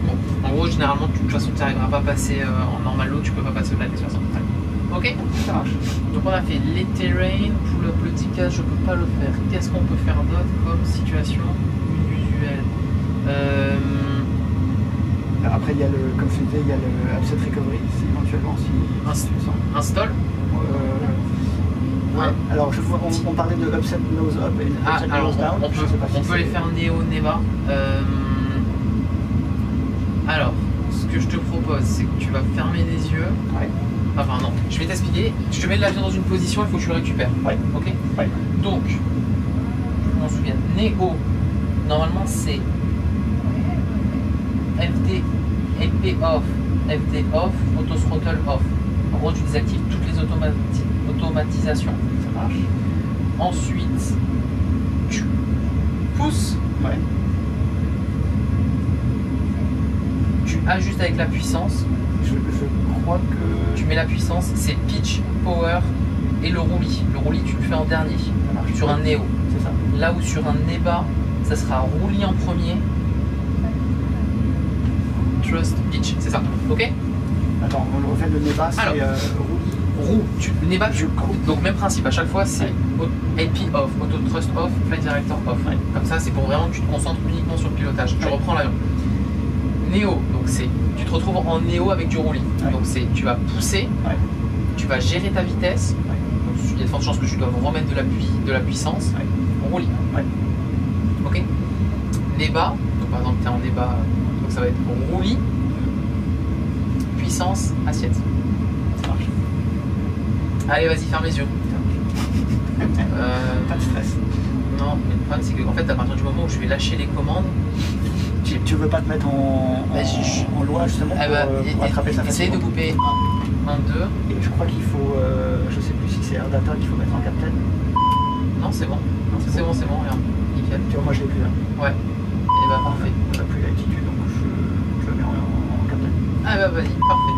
Bon, en gros, généralement, de toute façon, tu n'arriveras pas à passer en normal low, tu peux pas passer au-delà des 60. Ok. Ça marche. Donc on a fait les terrains, pull-up, le tickage, je peux pas le faire. Qu'est-ce qu'on peut faire d'autre comme situation usuelle? Après, il y a le, comme je disais, il y a le upset recovery, éventuellement, si tu le sens. Un stall. Ouais. Alors, on parlait de upset nose up et upset alors, nose down. on peut les faire néo-neva. Alors, ce que je te propose, c'est que tu vas fermer les yeux. Ouais. Enfin non, je vais t'expliquer. Je te mets l'avion dans une position, il faut que tu le récupères. Ouais. Ok. Ouais. Donc, je m'en souviens. Néo, normalement c'est FD, FP off, FD off, auto throttle off. En gros, tu désactives toutes les automatisations. Ça marche. Ensuite, tu pousses. Ouais. Tu ajustes avec la puissance. Je crois que tu mets la puissance, c'est pitch, power et le roulis. Le roulis, tu le fais en dernier, sur un néo. C'est ça. Là où sur un NEBA, ça sera roulis en premier. Trust, pitch, c'est ça. Ok? Attends, on le refait, le NEBA, c'est roue. NEBA, donc même principe, à chaque fois c'est AP off, auto thrust off, flight director off. Ouais. Comme ça, c'est pour vraiment que tu te concentres uniquement sur le pilotage. Tu reprends l'avion. Néo, donc c'est, tu te retrouves en néo avec du roulis. Donc c'est, tu vas pousser, tu vas gérer ta vitesse. Donc il y a de fortes chances que tu dois remettre de la puissance. Roulis. Ok. NEBA, donc par exemple tu es en NEBA, donc ça va être roulis, puissance, assiette. Ça marche. Allez, vas-y, ferme les yeux. Pas de stress. Non, mais le problème c'est qu'en fait, à partir du moment où je vais lâcher les commandes, tu veux pas te mettre en loi justement pour attraper sa essaye de couper 1, 2. Et je crois qu'il faut, je sais plus si c'est Air Data qu'il faut mettre en captain. Non, c'est bon. C'est bon, regarde. Nickel. Tu vois, moi je l'ai plus là. Ouais. Et bah parfait. On n'a plus l'altitude donc je le mets en captain. Ah bah vas-y, parfait.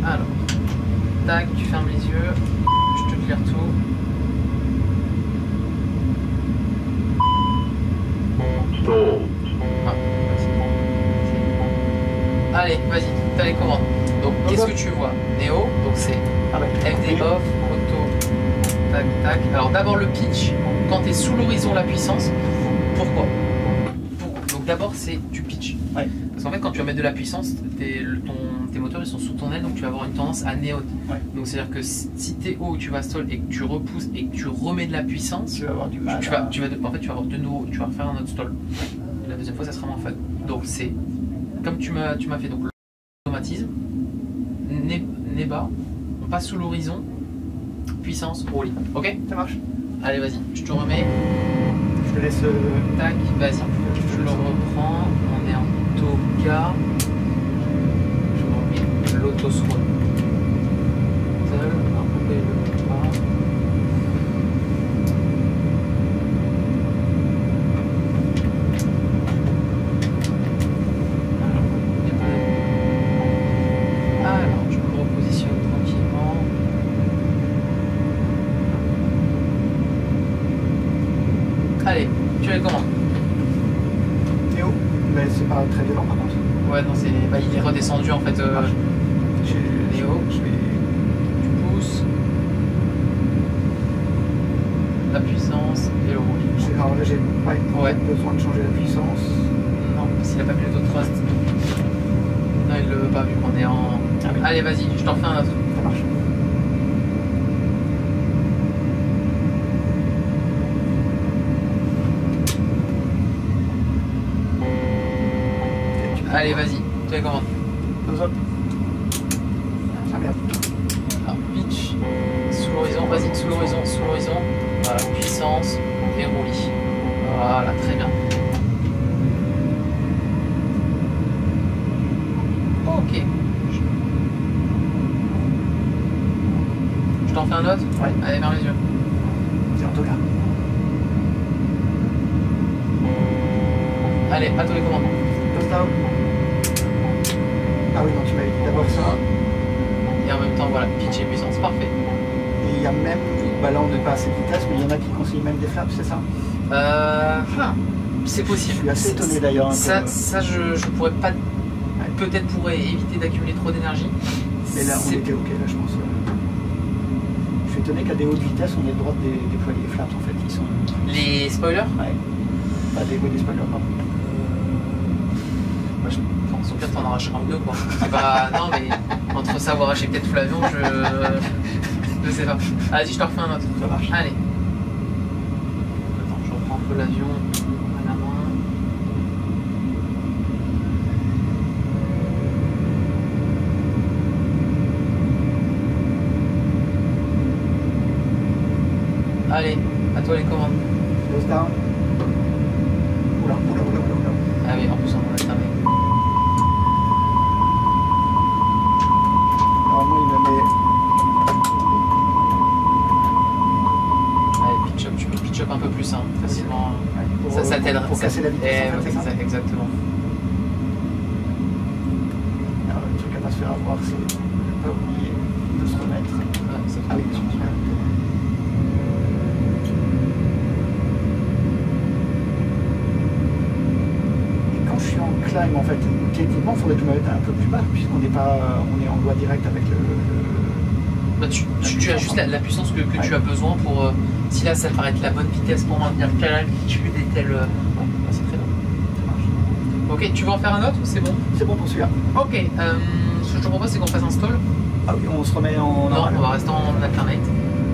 Alors, tac, tu fermes les yeux, je te clear tout. Allez, vas-y, t'as les commandes. Donc, qu'est-ce que tu vois? Néo, donc c'est FD off, auto, tac, tac. Alors, d'abord le pitch. Quand tu es sous l'horizon, la puissance, pourquoi? Donc, d'abord, c'est du pitch. Parce qu'en fait, quand tu vas mettre de la puissance, tes moteurs ils sont sous ton aile, donc tu vas avoir une tendance à néo. Donc, c'est-à-dire que si tu es haut, tu vas stall et que tu repousses et que tu remets de la puissance, tu vas avoir du mal. En fait, tu vas avoir de nouveau, tu vas refaire un autre stall. Et la deuxième fois, ça sera moins fun. Donc, c'est comme tu m'as fait donc l'automatisme, NEBA, on passe sous l'horizon, puissance, roulis. Ok? Ça marche. Allez, vas-y, je te remets. Je te laisse. Tac, vas-y, je le reprends. On est en Toga. Je remets l'autosroll. Allez, tu les commandes. Néo, mais c'est pas très violent par contre. Ouais, non, il est redescendu en fait. Néo, tu pousses. La puissance et le roulis. Alors là, j'ai besoin de changer la puissance. Non, parce qu'il a pas mis l'auto-thrust. Non, il le veut pas vu qu'on est en. Allez, vas-y, je t'en fais un autre. Ça marche. Allez, vas-y, tu les commandes. Ah merde. Alors, pitch, sous l'horizon, vas-y, sous l'horizon. Voilà, puissance et roulis. Voilà, très bien. Ok. Je t'en fais un autre? Ouais. Allez, vers les yeux. C'est en tout cas. Allez, à tous les commandements. Ah oui, non, tu m'avais dit d'abord ça. Et en même temps, voilà, pitch et puissance, parfait. Et il y a même, bah là on n'est pas assez de vitesse, mais il y en a qui conseillent même des flaps, c'est ça? C'est possible. Je suis assez étonné d'ailleurs. Ça, je pourrais pas. Peut-être pourrais éviter d'accumuler trop d'énergie. Mais là, on était ok, là, je pense. Je suis étonné qu'à des hautes vitesses, on ait le droit de déployer les flaps en fait. Ils sont... Les spoilers? Ouais. Pas des spoilers, pardon. Moi, je pense au pire, t'en arracheras un ou deux, quoi. C'est pas. Non, mais entre ça ou arracher peut-être tout l'avion, je sais pas. Vas-y, je te refais un autre. Ça marche. Allez. Attends, je reprends un peu l'avion à la main. Allez, à toi les commandes. Close down. Oula. Ah oui, en plus on va fermer. Normalement il me met... Allez, pitch up, tu peux pitch up un peu plus, hein, facilement. Ouais, ça t'aidera. Pour casser la vitesse, en fait, c'est ça. Exactement. Alors, le truc à pas se faire avoir, c'est pas oublier de se remettre. Ah oui, et quand je suis en climb, en fait, techniquement, il faudrait tout mettre un peu plus bas, puisqu'on n'est pas, on est en voie directe avec le bah, tu as juste la puissance que tu as besoin pour. Si là, ça paraît être la bonne vitesse pour maintenir telle altitude et telle. C'est très bon. Ok, tu veux en faire un autre ou c'est bon? C'est bon pour celui-là. Ok, ce que je te propose, c'est qu'on fasse un stall. Ah oui, on se remet en. Non, on va rester en alternate.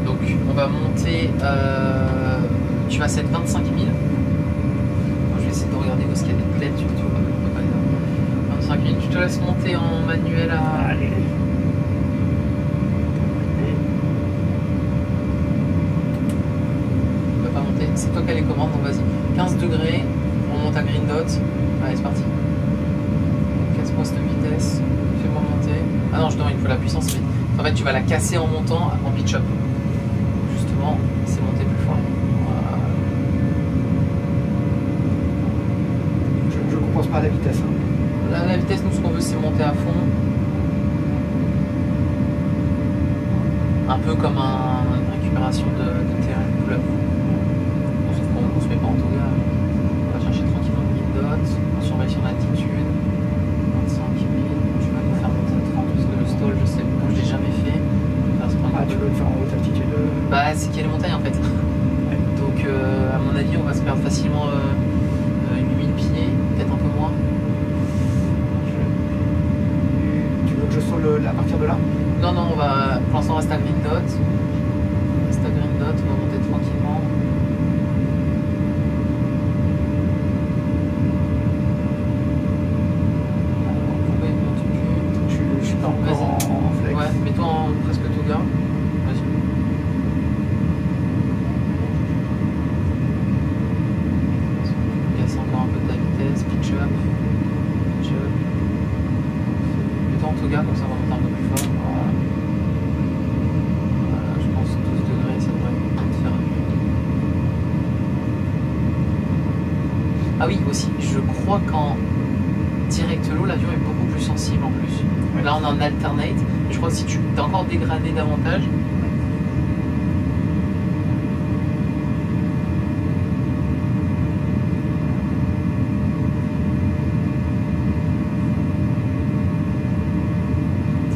Donc, on va monter. Tu vas set 25 000. Je vais essayer de regarder où est-ce qu'il y a des plaines. Tu vois pas 25 000. Tu te laisses monter en manuel à. Allez. C'est toi qui as les commandes, donc vas-y. 15 degrés, on monte à green dot. Allez, c'est parti. Casse-moi cette vitesse, fais-moi monter. Ah non, il faut la puissance, mais en fait, tu vas la casser en montant en pitch up. Justement, c'est monter plus fort. Voilà. Je ne compense pas la vitesse. Hein. La vitesse, nous, ce qu'on veut, c'est monter à fond. Un peu comme une récupération de terrain de fleuve. On se met pas en tout cas. On va chercher tranquillement une green dot, on surveille son altitude. 25 000, tu vas nous faire monter à 30 parce que le stall, je sais pas, je l'ai jamais fait. Tu veux le faire en haute altitude? Bah, c'est qu'il y a les montagnes en fait. Ouais. Donc, à mon avis, on va se perdre facilement 8000 pieds, peut-être un peu moins. Tu veux que je saute à partir de là? Non, non, on va. Pour l'instant, on reste à green dot. On reste à green dot, on va monter tranquillement. Ouais, mets-toi en presque toga. Vas-y. Casse encore un peu de ta vitesse, pitch up. Pitch up. Mets-toi en toga, comme ça on va monter un peu plus fort. Voilà. Voilà, je pense 12 degrés, ça devrait peut-être faire mieux. Ah oui, aussi, je crois qu'en direct low, l'avion est beaucoup plus sensible en plus. Ouais. Là, on est en alternate. Je crois que si tu t'es encore dégradé davantage.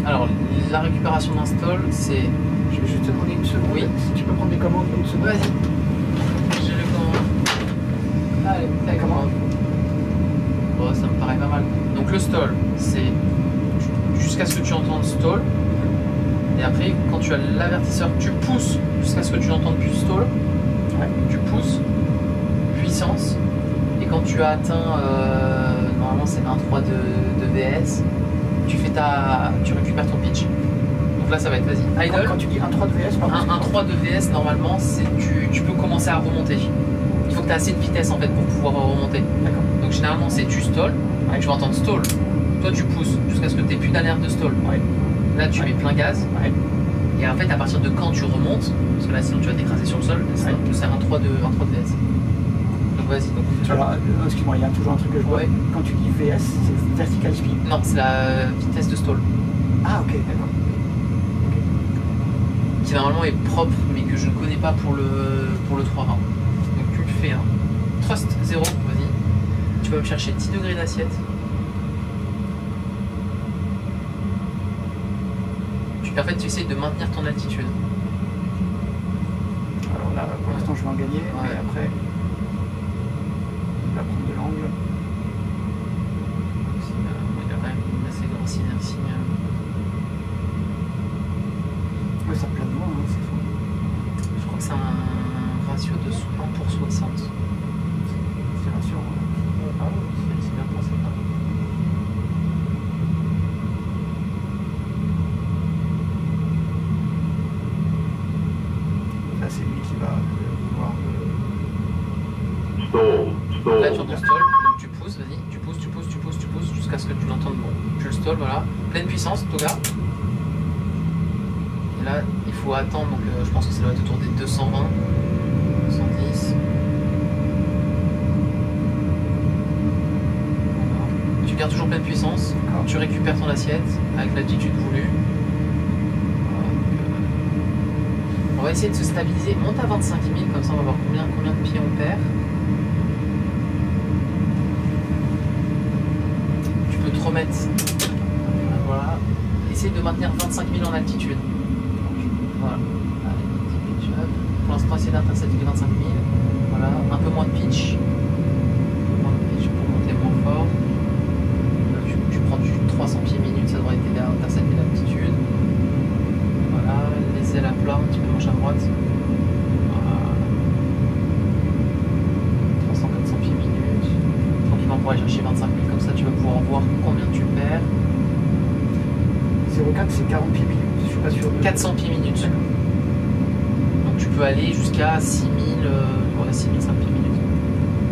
Alors, la récupération d'un stall, c'est. Je vais juste te demander une seconde. Oui. Si tu peux prendre des commandes une seconde. Vas-y. J'ai le commande. Allez, t'as les commandes. Bon, ça me paraît pas mal. Donc, le stall, c'est. Jusqu'à ce que tu entendes stall, et après quand tu as l'avertisseur, tu pousses jusqu'à ce que tu n'entendes plus stall, ouais. Tu pousses, puissance, et quand tu as atteint, normalement c'est 1.3 de VS, tu récupères ton pitch. Donc là ça va être vas-y, idle. Quand tu dis 1.3 de VS, 1.3 de VS normalement c'est tu peux commencer à remonter. Il faut que tu aies assez de vitesse en fait pour pouvoir remonter. D'accord. Donc généralement c'est tu stall, ouais. Tu vas entendre stall. Toi tu pousses jusqu'à ce que tu n'aies plus d'alerte de stall. Ouais. Là tu mets plein gaz. Ouais. Et en fait à partir de quand tu remontes, parce que là sinon tu vas t'écraser sur le sol, ça sert un 3 de VS. Donc vas-y. Alors excuse-moi, il y a toujours un truc que je vois. Ouais. Quand tu dis VS, c'est vertical speed. Non, c'est la vitesse de stall. Ah ok, d'accord. Okay. Qui normalement est propre mais que je ne connais pas pour le 3.1. Donc tu le fais hein. Thrust 0, vas-y. Tu vas me chercher 10 degrés d'assiette. En fait, tu essayes de maintenir ton altitude. Alors là, pour l'instant, je vais en gagner, ouais. Mais après, on va prendre de l'angle. Il y a quand même une assez grosse inertie. Oui, ça plane loin, hein, c'est fou. Je crois que c'est un ratio de 1 pour 60. C'est rassurant. Ah oui, c'est bien pensé. C'est lui qui va vouloir. Là tu entends stall, donc tu pousses, vas-y, tu pousses jusqu'à ce que tu l'entendes bon. Tu le stall, voilà, pleine puissance, toga. Et là il faut attendre, donc je pense que ça doit être autour des 220, 210. Voilà. Tu gardes toujours pleine puissance, tu récupères ton assiette avec l'altitude voulue. va essayer de se stabiliser. Monte à 25 000, comme ça on va voir combien de pieds on perd. Tu peux te remettre. Voilà. Essaye de maintenir 25 000 en altitude. Voilà. Pour l'instant, essayer d'intercepter les 25 000. Voilà. Un peu moins de pitch. Pour monter moins fort. Là, tu prends du 300 pieds minutes, ça devrait t'aider à intercepter l'altitude. Voilà. Les ailes à plat, un petit peu manche à droite. Voilà. 300-400 pieds minutes. Tranquillement pour aller chercher 25 000, comme ça tu vas pouvoir voir combien tu perds. 0,4 c'est 40 pieds minutes, je suis pas sûr. 400 pieds minutes. Donc tu peux aller jusqu'à 6000, voilà, 6005 pieds minutes.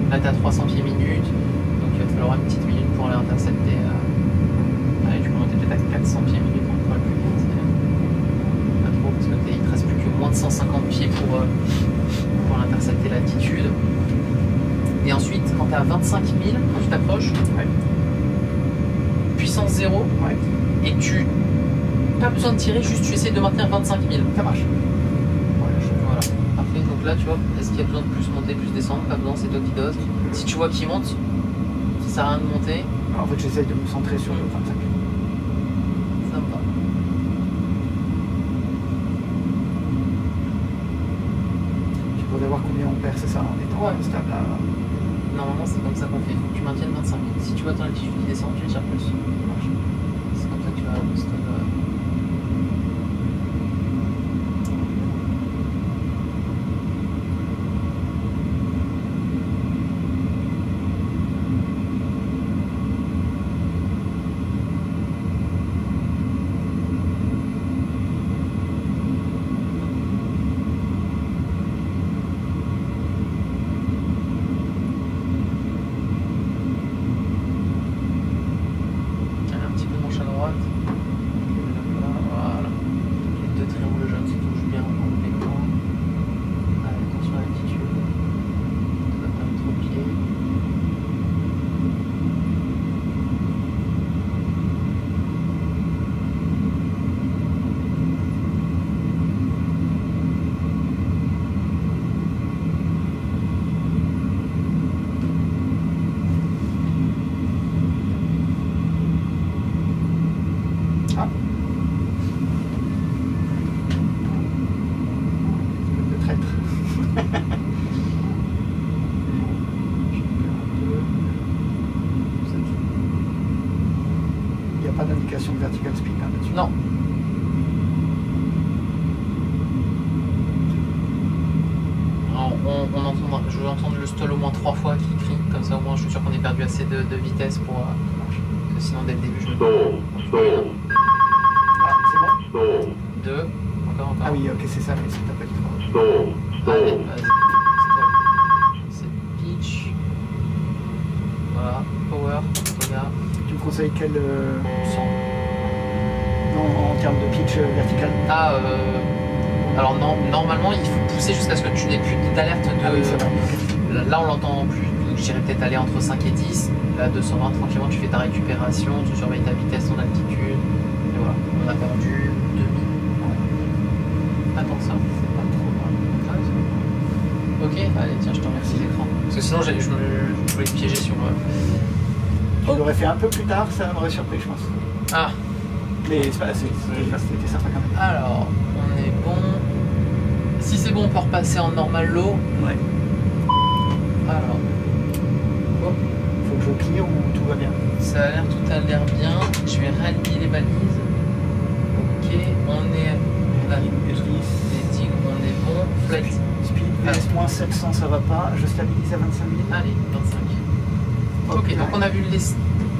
Là tu as 300 pieds minutes, donc il va te falloir une petite minute pour aller intercepter. Allez, tu peux monter peut-être à 400 pieds minutes, donc pas plus vite. Pas trop, parce qu'il te reste plus que moins de 150 pieds pour intercepter l'altitude. Et ensuite, quand tu as 25 000, quand tu t'approches, puissance 0, et tu pas besoin de tirer, juste tu essaies de maintenir 25 000. Ça marche. Voilà, parfait. Donc là, tu vois, est-ce qu'il y a besoin de plus monter, plus descendre? Pas besoin, c'est toi qui doses. Si tu vois qu'il monte, ça sert à rien de monter. Alors, en fait, j'essaye de me centrer sur le 25 000. Ça me va. Tu pourrais voir combien on perd, c'est ça, en étant stable là. Normalement, c'est comme ça qu'on fait. Faut que tu maintiennes 25 000. Si tu vois ton altitude qui descend, tu tires plus. C'est comme ça que tu vas booster. De vertical speed là-dessus. Non. Alors, je vais entendre le stall au moins 3 fois qui crie, comme ça au moins je suis sûr qu'on ait perdu assez de vitesse pour. Parce que sinon dès le début je me. Ah, c'est bon. 2. Encore. Ah oui, ok, c'est ça, mais c'est pas Allez, vas-y. Stop. C'est pitch. Voilà. Power. Regarde. Tu me conseilles quel en termes de pitch vertical? Alors normalement il faut pousser jusqu'à ce que tu n'aies plus d'alerte de... Ah oui, ça va. Là on l'entend plus, donc j'irais peut-être aller entre 5 et 10. Là 220 tranquillement, tu fais ta récupération, tu surveilles ta vitesse, ton altitude. Et voilà, on a perdu 2000. Attends ça, c'est pas trop mal. Ok, allez tiens, je te remercie l'écran. Parce que sinon je voulais te piéger sur... Tu l'aurais fait un peu plus tard, ça m'aurait surpris, je pense. Ah. Mais c'est pas, c'était sympa quand même. Alors, on est bon. Si c'est bon, on peut repasser en normal low. Ouais. Alors. Hop. Faut que je clear ou tout va bien? Ça a l'air, tout a l'air bien. Je vais réaligner les balises. Ok, on est. Là, les tigres, on est bon. Flight. Speed, VS 700, ça va pas. Je stabilise à 25 000. Allez, 25. Ok, donc on a vu les.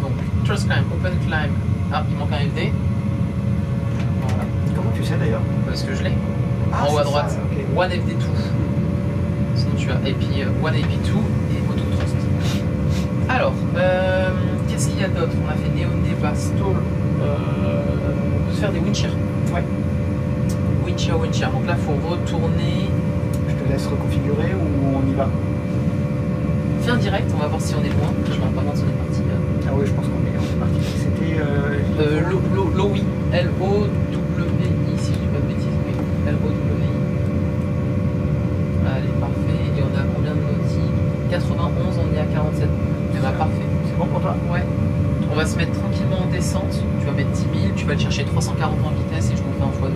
Donc, Trust Climb, Open Climb. Ah, il manque un FD. Voilà. Comment tu sais d'ailleurs? Parce que je l'ai. Ah, en haut à droite. Ça, okay. One FD2. Sinon tu as One AP2 et Auto Thrust. Alors, qu'est-ce qu'il y a d'autre? On a fait Néon Débat, Stall. On peut se faire des windshear. Ouais. Windshear. Donc là, il faut retourner. Je te laisse reconfigurer ou on y va? Fais un direct, on va voir si on est loin. Je me rends pas compte si on est parti. Ah oui, je pense qu'on est parti. C'était Lowi. L-O-W-I, si je dis pas de bêtises. Oui, L-O-W-I. descente, tu vas mettre 10 000, tu vas le chercher 340 en vitesse et je vous fais en x2.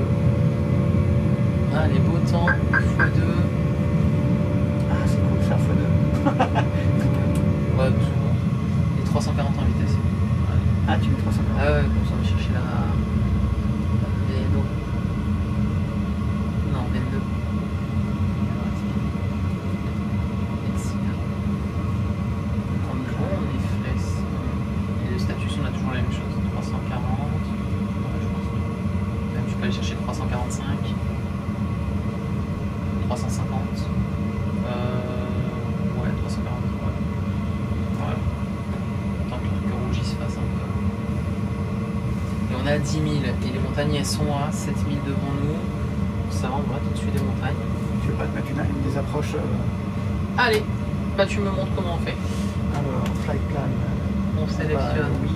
Allez, beau temps, x2. Ah, c'est cool, faire x2. Ouais, c'est bon. Et 340 en vitesse. Ouais. Ah, tu mets 340. Ah ouais, comme ça on va chercher la VNO. Non, VN2. On est bon, on est flex. Et le status, on a toujours la même chose. 340. Ouais, je pense. Même tu peux aller chercher 345. 350. Ouais, 340. Ouais. Voilà. Tant que le truc rouge il se fasse un peu. Et on a 10 000. Et les montagnes elles sont à 7 000 devant nous. Ça va, on va tout de suite des montagnes. Tu veux pas te mettre des approches Allez, bah tu me montres comment on fait. Alors, flight plan. On sélectionne. Oui.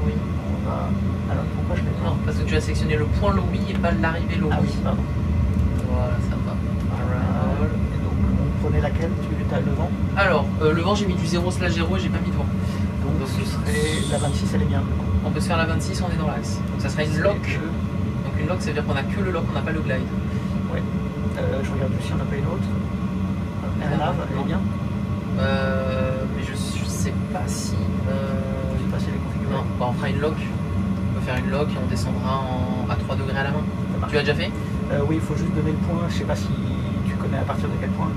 Oui. On va. Alors, pourquoi je fais pas? Non, parce que tu as sélectionné le point Lowy et pas l'arrivée Lowy. Ah oui, pardon. Voilà, ça va. Arrival. Et donc, on prenait laquelle? Tu as le vent? Alors, le vent, j'ai mis du 0/0 et j'ai pas mis de vent. Donc, ce serait la 26, elle est bien. On peut se faire la 26, on est dans l'axe. Donc ça sera une lock. Donc une lock, ça veut dire qu'on a que le lock, on n'a pas le glide. Ouais. Je regarde si on n'a pas une autre. Nav, elle est bien. Mais je sais pas si. Je sais pas si elle est configurée. Non, bah, on fera une lock. On peut faire une lock et on descendra à 3 degrés à la main. Tu l'as déjà fait? Oui, il faut juste donner le point. Je sais pas si tu connais à partir de quel point.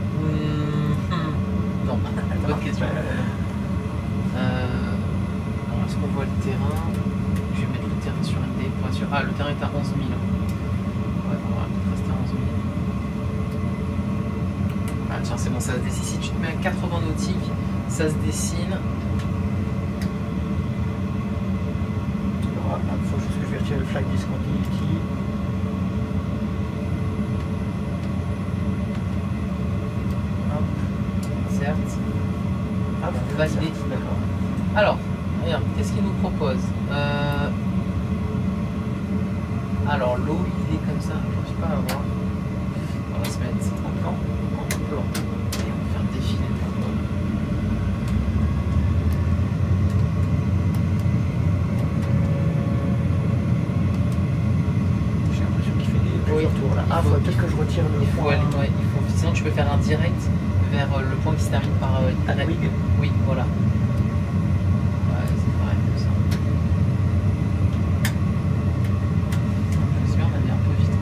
Non, bonne question. Alors, est-ce qu'on voit le terrain? Je vais mettre le terrain sur ND pour être sûr. Ah, le terrain est à 11 000. Ouais, on va peut-être rester à 11 000. Ah, tiens, c'est bon, ça se dessine. Si tu te mets à 80 nautiques, ça se dessine. Il faut juste que je vérifie le flight discontinuity. Certes. Ah, bah, validé. D'accord. Alors, regarde, qu'est-ce qu'il nous propose? Alors, l'eau, il est comme ça, je n'arrive pas à voir. On va se mettre en blanc. Et on va faire défiler le blanc. J'ai l'impression qu'il fait des plusieurs tours là. Ah, faut peut-être que je retire le Il faut point. aller, ouais, sinon tu peux faire un direct vers le point qui se termine par Wig. Oui, voilà. Ouais, c'est pareil comme ça. Je suis sûr, on avait un peu vite.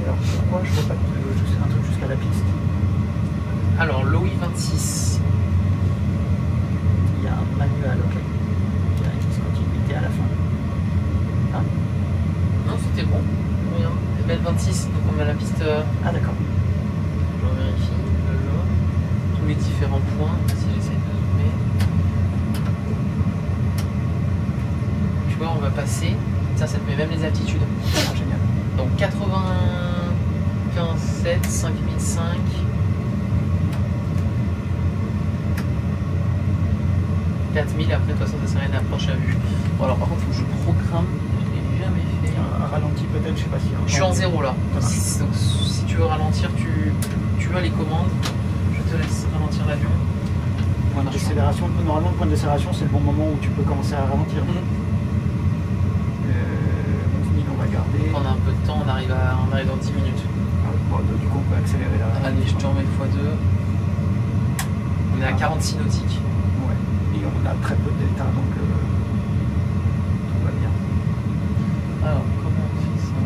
Alors, pourquoi je vois pas un truc jusqu'à la piste? Alors, Lowy 26. Il y a un manuel, ok. Il y a une discontinuité à la fin. Ah, Non, c'était bon. Rien. Belle 26, donc on a la piste. ah d'accord. Je vérifie. Tous les différents points. Si j'essaie de zoomer. Tu vois, on va passer. Ça te met même les altitudes. Ah, génial. Donc 95,7, 5005. 4000, après de toute façon ça serait une approche à vue. Bon alors par contre il faut que je programme, je l'ai jamais fait. Un ralenti peut-être, je sais pas si. Je suis en 0 là. Donc si tu veux ralentir, tu as les commandes. Je te laisse ralentir l'avion. Point de décélération, normalement le point de décélération c'est le bon moment où tu peux commencer à ralentir. 11 000 on va garder. On a un peu de temps, on arrive dans 10 minutes. Bon, du coup on peut accélérer là. Allez, je te remets x2. On est à 46 nautiques. Ouais. Et on a très peu de delta donc tout va bien. Alors comment on fait ça?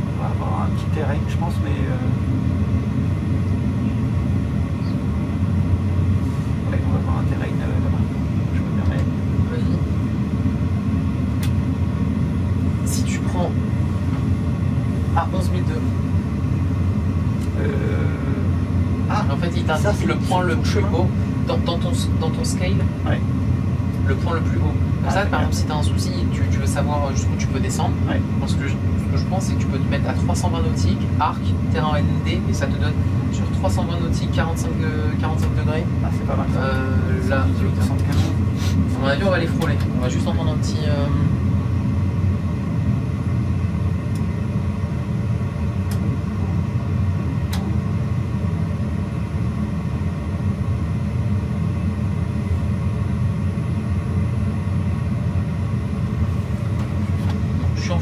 On va avoir un petit terrain je pense mais ouais, on va avoir un terrain là-bas. Je me permets. Vas-y. Si tu prends à 11 002. Ah, en fait, il t'indique le point le plus haut dans ton scale. Ouais. Le point le plus haut. Comme ça, par exemple, si tu as un souci, tu veux savoir jusqu'où tu peux descendre. Ouais. Ce que je pense, c'est que tu peux te mettre à 320 nautiques, arc, terrain ND, et ça te donne sur 320 nautiques 45 degrés. Ah, c'est pas mal. Là, 75. à mon avis, on va les frôler. On va juste entendre un petit.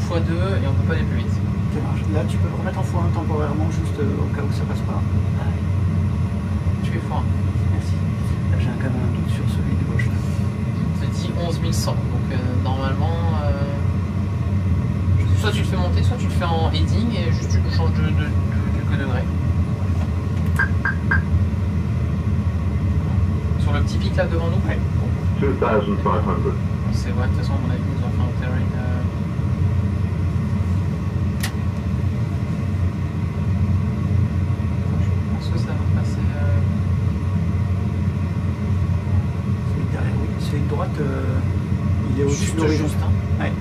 x2 et on peut pas aller plus vite. Ça marche. Là, tu peux le remettre en x1 temporairement, juste au cas où ça passe pas. Tu fais x1. Merci. Là, j'ai quand même un doute sur celui de gauche. Là. Ça dit 11100. Donc normalement, soit tu le fais monter, soit tu le fais en heading et juste tu changes de quelques degrés. Sur le petit pic là devant nous. Ouais. 2500. C'est vrai, de toute façon, à mon avis, ils ont fait un terrain. Je pense que ça va passer. Celui derrière, oui. Celui de droite, il est au-dessus de l'horizon. Juste, hein. Ouais.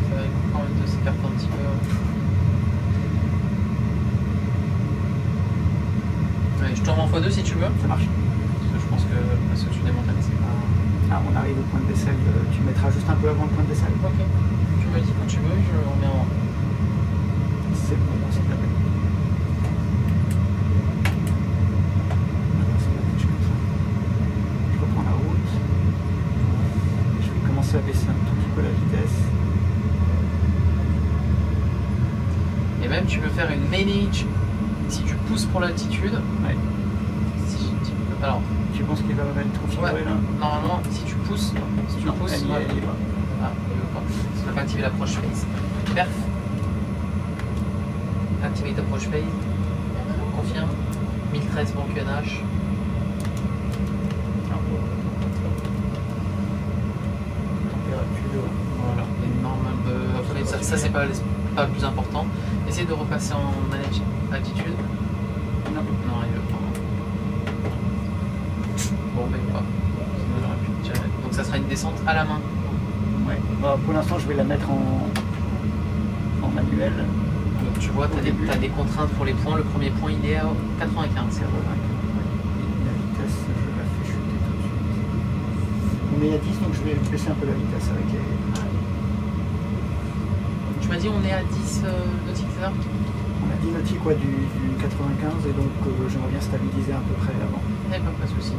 Ça va quand même de s'écarter un petit peu. Allez, je tourne en x2 si tu veux. Ça marche. Parce que je pense que parce que tu démontagnes, c'est pas. Ah, on arrive au point de vaisselle. Tu mettras juste un peu avant le point de vaisselle. Ok. Tu me dis quand tu veux, je remets en. C'est bon, c'est la peine. Je reprends la route. Je vais commencer à baisser un tout petit peu la vitesse. Et même tu peux faire une manage si tu pousses pour l'altitude. Ouais. Alors. Tu penses qu'il va être configuré Ouais, là? normalement, si tu pousses, Non, elle y est pas. Ah, il veut pas. Ça va activer l'approche phase. Perf. Activate approach phase. Confirme. 1013 pour QNH. Température. Voilà. Et normal. Après, ça c'est pas le plus important. Essaye de repasser en manage altitude. Non. Non, il veut pas. Bon, ben pas. Sinon, j'aurais pu le tirer. Donc ça sera une descente à la main. Ouais. Bon, pour l'instant, je vais la mettre en manuel. Donc tu vois, tu as des contraintes pour les points. Le premier point, il est à 95. C'est à 20. La vitesse, je la fais chuter tout de suite. On est à 10, donc je vais baisser un peu la vitesse avec les. Tu m'as dit on est à 10 nautiques, c'est ça? On a 10 nautiques ouais, du 95 et donc j'aimerais bien stabiliser à peu près avant. Eh ben, pas de soucis.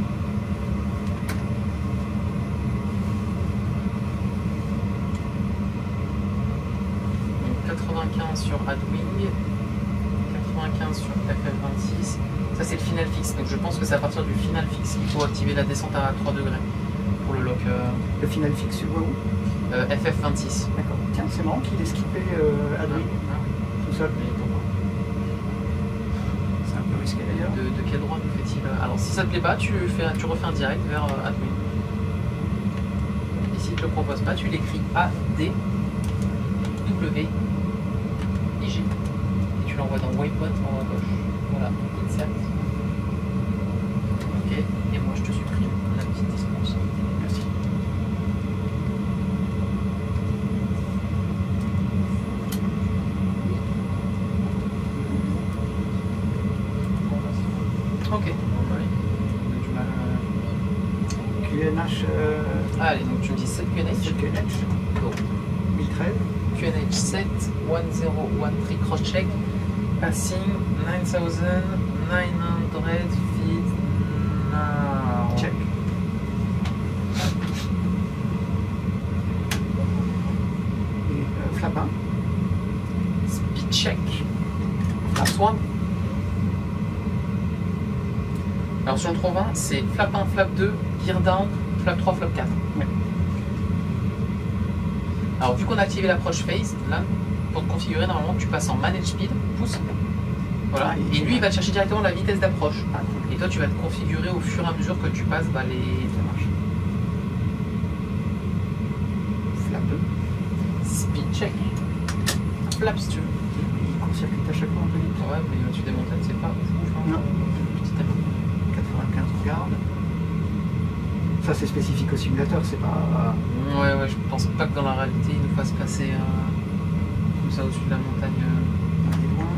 Donc 95 sur Adwing, 95 sur FF26. Ça c'est le final fixe. Donc je pense que c'est à partir du final fixe qu'il faut activer la descente à 3 degrés pour le lock. Le final fixe, tu vois où? FF26. D'accord. Tiens, c'est marrant qu'il ait skippé Adwing tout seul. C'est un peu risqué d'ailleurs. De quel droit nous fait-il? Alors si ça te plaît pas, tu refais un direct vers Adwing. Et s'il te le propose pas, tu l'écris A, D, W, I, G. Et tu l'envoies dans Waypoint en haut à gauche. Voilà, insert. Ok, et moi je te supprime la petite distance. Merci. Ok, bon, allez. QNH. Allez, donc tu me dis 7 QNH. QNH. Go. 1013. QNH 7, 1013 cross check, passing 9900 feet now. Check. Et flap 1. Speed check. Flap 1. Alors sur le 320, c'est flap 1, flap 2, gear down, flap 3, flap 4. Ouais. Alors vu qu'on a activé l'approche phase, là, pour te configurer, normalement tu passes en manage speed, pouce. Voilà. Ah, et lui il va te chercher directement la vitesse d'approche. Ah, cool. Et toi tu vas te configurer au fur et à mesure que tu passes les. Ça marche. Flap 2. Speed check. Flaps tu veux. Il court-circuite à chaque fois un peu vite. Ouais mais tu démontages, c'est pas ouf. Hein. Non. Petit à petit. 95, regarde. Ça c'est spécifique au simulateur, c'est pas. Ouais, je pense pas que dans la réalité il nous fasse passer comme ça au-dessus de la montagne. On est loin.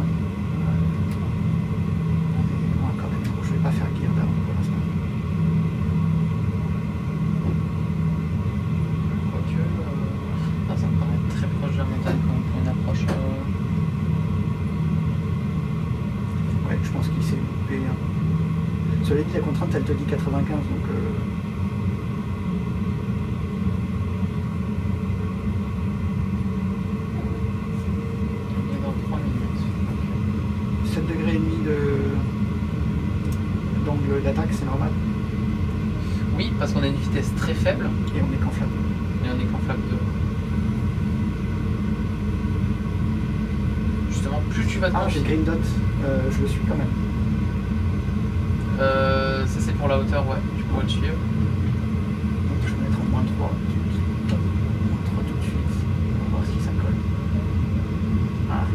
On est loin quand même. Je vais pas faire gear down pour l'instant. Quoique. Ça me paraît très proche de la montagne pour une approche. Ouais, je pense qu'il s'est loupé. Hein. Cela dit, la contrainte elle te dit 95 donc. que c'est normal. Oui, parce qu'on a une vitesse très faible. Et on est qu'en flap. Et on est qu'en flap 2. Justement, plus tu vas te j'ai green dot, je le suis quand même. Ça c'est pour la hauteur, ouais, tu pourrais le suivre. Donc je vais mettre en -3. -3 tout de suite. On va voir si ça colle. Ah.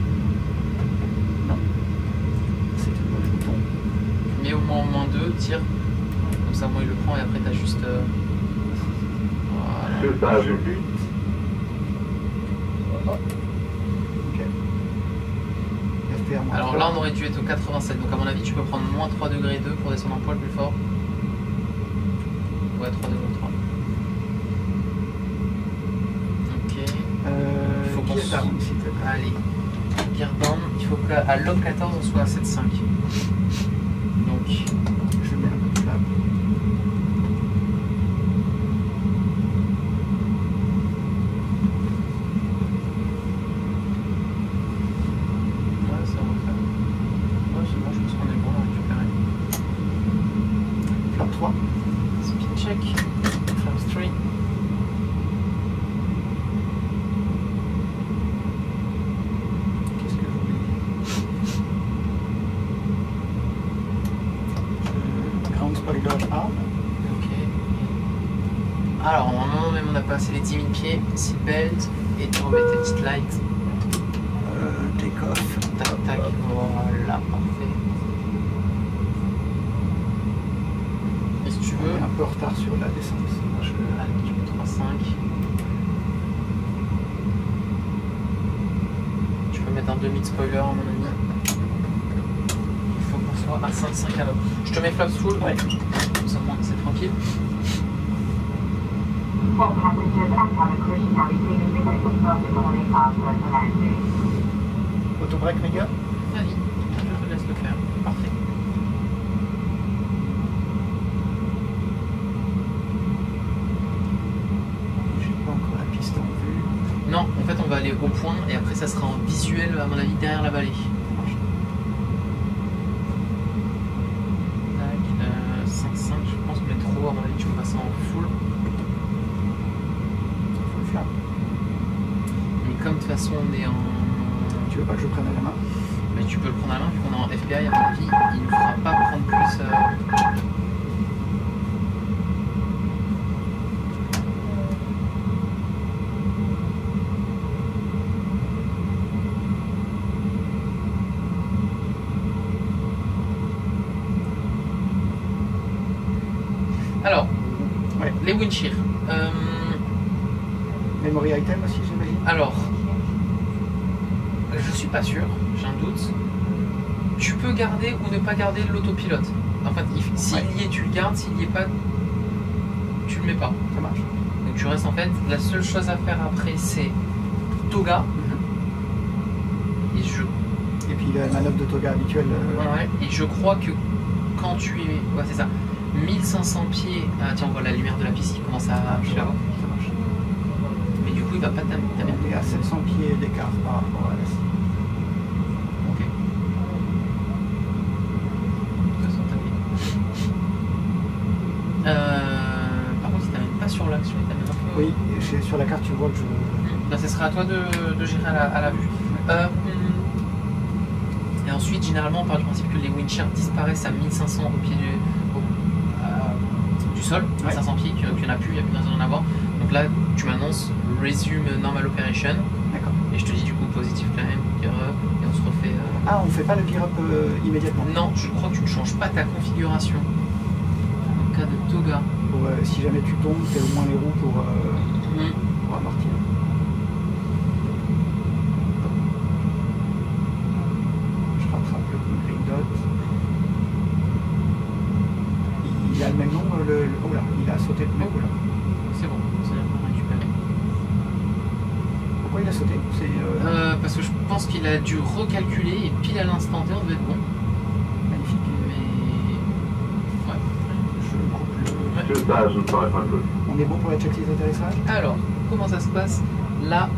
Non. C'est le mauvais bouton. Mais au moins en -2, tire. Comme ça, moi il le prend et après t'as juste. Voilà. Je bute. Alors là on aurait dû être au 87, donc à mon avis tu peux prendre -3 degrés 2 pour descendre un poil plus fort. Ouais, 3 degrés 3. Ok. Il faut qu'on se... Allez. Gear down, il faut qu'à lock 14 on soit à 7,5. Donc je mets un peu de flap. Speed check, flap 3. Qu'est-ce que je voulais dire? Ground spoiler arm. Ok. Alors, normalement, même on n'a pas assez les 10 000 pieds. Seatbelt et tu remets tes petites lights. Take off. Tac, tac, voilà, parfait. Un peu en retard sur la descente. Allez, tu mets 3,5. Tu peux mettre un demi de spoiler à mon ami. Il faut qu'on soit à 5,5 à l'heure. Je te mets flaps full, ouais. Comme ça, moins c'est tranquille. Autobreak, les gars? Vas-y, je te laisse le faire. Parfait. Non, en fait on va aller au point et après ça sera en visuel à mon avis derrière la vallée. Tac, 5,5 je pense mais trop à mon avis tu peux passer en full. Mais comme de toute façon on est en... Tu veux pas que je prenne à la main? Mais tu peux le prendre à la main vu qu'on est en FBI à mon avis, il ne fera pas prendre plus... Alors, ouais. Les wind shear. Memory item aussi, j'imagine. Alors, je suis pas sûr, j'ai un doute. Tu peux garder ou ne pas garder l'autopilote. En fait, s'il y est, tu le gardes, s'il n'y est pas, tu le mets pas. Ça marche. Donc tu restes en fait, la seule chose à faire après, c'est toga. Et puis la manœuvre de toga habituelle. Ouais, et je crois que quand tu es... Ouais, c'est ça. 1500 pieds... Ah tiens, on voit la lumière de la piste qui commence à... Ça marche. Mais du coup, il va pas t'amener. On est à 700 pieds d'écart par rapport à la... Ok. Par contre, il t'amène pas sur l'action, il t'amène un peu... Oui, sur la carte, tu vois que je... Là, ce sera à toi de gérer à la vue. Et ensuite, généralement, on part du principe que les wind shear disparaissent à 1500 au pied du sol, 500 pieds, qu'il n'y en a plus, il n'y a plus besoin d'en avoir. Donc là, tu m'annonces resume normal operation. D'accord. Et je te dis du coup positive climb, gear up, et on se refait. Ah, on fait pas le gear up immédiatement? Non, je crois que tu ne changes pas ta configuration. En cas de toga. Pour, si jamais tu tombes, tu as au moins les roues pour amortir. Je rattrape le green dot. Il a le même nom, oh là, il a sauté le même coup là. C'est bon, c'est-à-dire qu'on récupère. Pourquoi il a sauté? Parce que je pense qu'il a dû recalculer et pile à l'instant T on devait être bon. Magnifique. Mais... Ouais. Je coupe le... On est bon pour la checklist d'atterrissage? Alors, comment ça se passe? La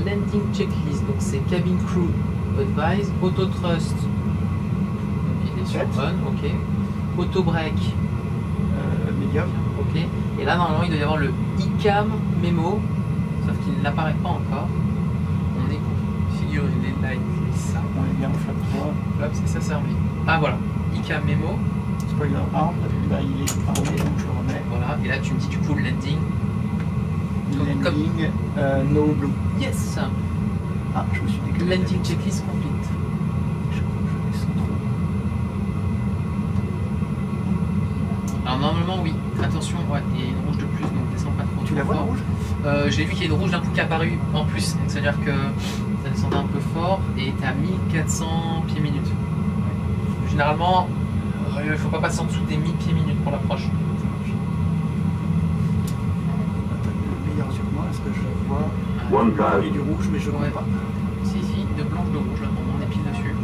landing checklist, donc c'est cabin crew advise, auto thrust. Donc il est sur on, ok. auto break. Médium. Ok. Et là normalement il doit y avoir le ICAM Memo, sauf qu'il n'apparaît pas encore. On est configuré les lights, c'est ça. On est bien en flap 3. Flap, c'est ça servi. Ah voilà, ICAM Memo. Spoiler arm, là il est armé donc je le remets. Voilà, et là tu me dis du coup le landing. Landing, no blue. Yes. Ah, je me suis dit que landing checklist complete. Je descends trop. Alors normalement oui, attention, ouais, il y a une rouge de plus, donc descends pas trop. Tu la vois la rouge? J'ai vu qu'il y a une rouge d'un coup qui est apparue en plus, donc c'est-à-dire que ça descendait un peu fort et t'es à 1400 pieds minutes. Généralement, il ne faut pas passer en dessous des 1000 pieds minutes pour l'approche. Meilleur sur moi, est-ce que je vois One et du rouge, mais je ne vois pas. Si, de blanche, de rouge, là, on est pile dessus.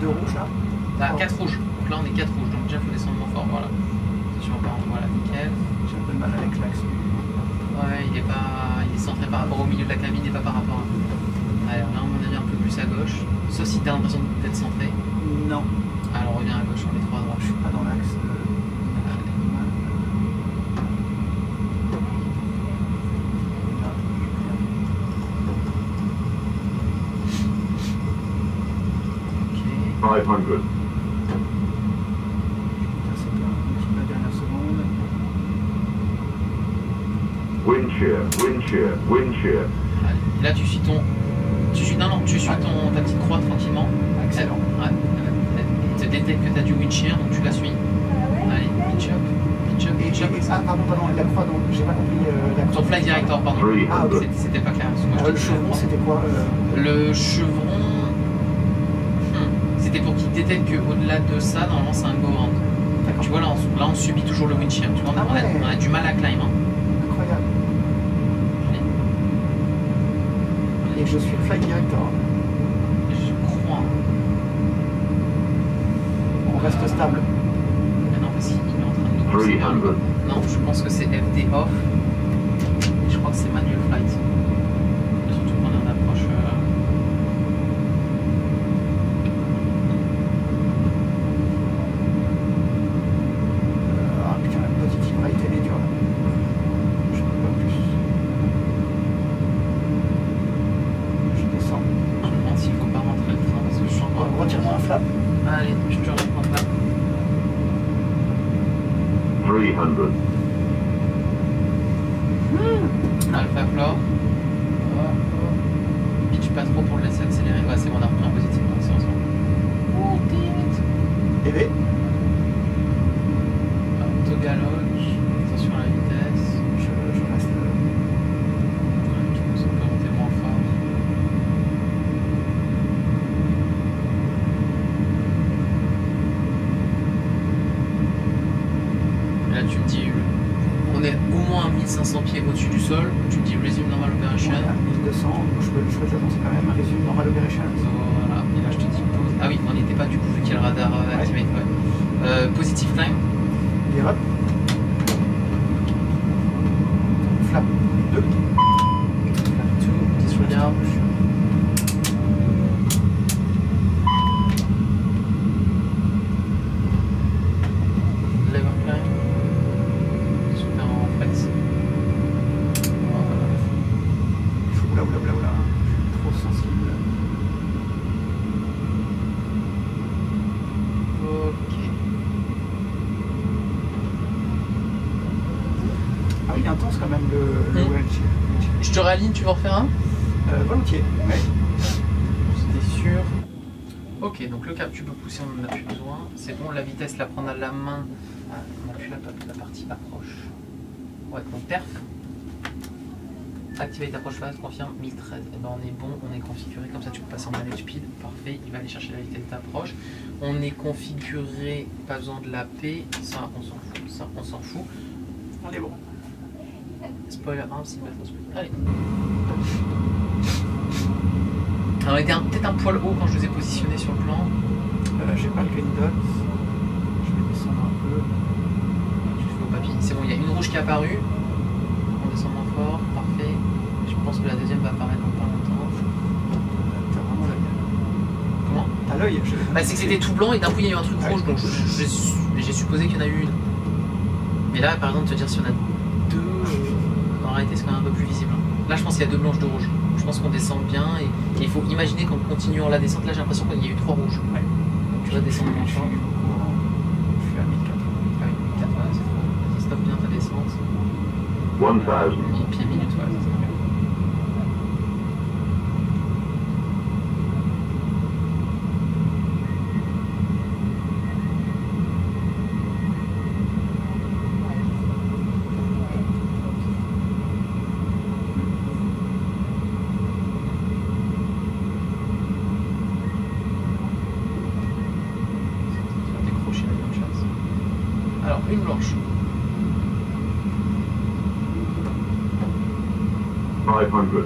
De rouge là? T'as 4 rouges, donc là on est 4 rouges, donc déjà il faut descendre moins fort, voilà. Attention, voilà, nickel. J'ai un peu de mal avec l'axe. Ouais, il est centré par rapport au milieu de la cabine et pas par rapport à... Alors là, à mon avis, un peu plus à gauche, sauf si t'as l'impression d'être centré. Non. Alors reviens à gauche, on est 3 à droite. Je suis pas dans l'axe. $500. C'est la dernière seconde. Wind shear. Allez, là tu suis ton... Tu suis ta petite croix tranquillement. Excellent. Elle te détecte que tu as du wind shear, donc tu la suis. Allez, pitch up. Ah, pardon, la croix, donc j'ai pas compris la croix. Ton fly director, pardon. Ah, ok. C'était pas clair. Le chevron, c'était quoi Le chevron... C'était pour qu'il détecte qu'au-delà de ça, normalement c'est un go-round. Tu vois, là on subit toujours le wind shear. Tu vois, on a du mal à climb. Hein. Incroyable. Et je suis le fly director. Je crois. On reste stable. Mais non, parce qu'il est en train de nous... 300. Non, je pense que c'est FD off. Et je crois que c'est manual flight. Surtout qu'on est en approche... Ah putain, la positive rate elle est dure là. Je ne peux pas plus. Je descends. Je me demande s'il faut pas rentrer le train parce que je suis encore... Retire-moi un flap. Allez, je te reprends là. 300. Alpha floor. Pitch pas trop pour le laisser accélérer. Ouais, c'est bon, on a repris en positif. C'est bon. Oh, damn it. EV. Autogaloche. Attention à la vitesse. Je reste. Je pense qu'on peut monter moins fort. Et là, tu me dis, on est au moins à 1500 pieds au-dessus du sol. Tu me dis resume normal operation. Voilà, 1200. Je peux l'annoncer quand même. Résume normal operation. Voilà. Et là, je te dis pause. Ah oui, on n'y était pas du coup, vu qu'il y a le radar activé. Ouais. Positive climb. Et hop. Flap 2. Flap 2. Disregard. Lever climb. Super en flex. Oula. Je suis trop sensible. Ok. Ah oui, intense quand même le wedge. Je te réaligne, tu veux en refaire un? Volontiers. Ouais. C'était sûr. Ok, donc le câble tu peux pousser, on n'en a plus besoin. C'est bon, la vitesse la prendre à la main. Ah, on n'a plus la partie approche. Ouais, donc perf. Activate approche phase, confirme 1013. Et ben on est bon, on est configuré, comme ça tu peux passer en manage speed. Parfait, il va aller chercher la vitesse d'approche. On est configuré, pas besoin de la P, ça on s'en fout, ça on s'en fout. On est bon. Spoiler arm, c'est mettre au spoiler. Allez. Alors, on était peut-être un poil haut quand je vous ai positionné sur le plan. J'ai pas le green dot. Je vais descendre un peu. Tu te fais au papy. C'est bon, il y a une rouge qui est apparue. On descend moins fort, parfait. Je pense que la deuxième va apparaître dans pas longtemps. T'as vraiment la gueule. Comment? T'as l'œil. Bah, c'est que c'était tout blanc et d'un coup il y a eu un truc rouge, donc j'ai supposé qu'il y en a eu une. Mais là, par exemple, te dire si on a deux, en réalité c'est quand même un peu plus visible. Là, je pense qu'il y a 2 blanches, 2 rouges. Je pense qu'on descend bien et il faut imaginer qu'en continuant la descente, là j'ai l'impression qu'il y a eu 3 rouges. Ouais. Donc tu vas descendre en fort. Je suis à 1080. Ah oui, 1080, c'est trop. Vas-y, stoppe bien ta descente. 1000. Pied minute, ouais, ça serait bien. Une blanche. 500.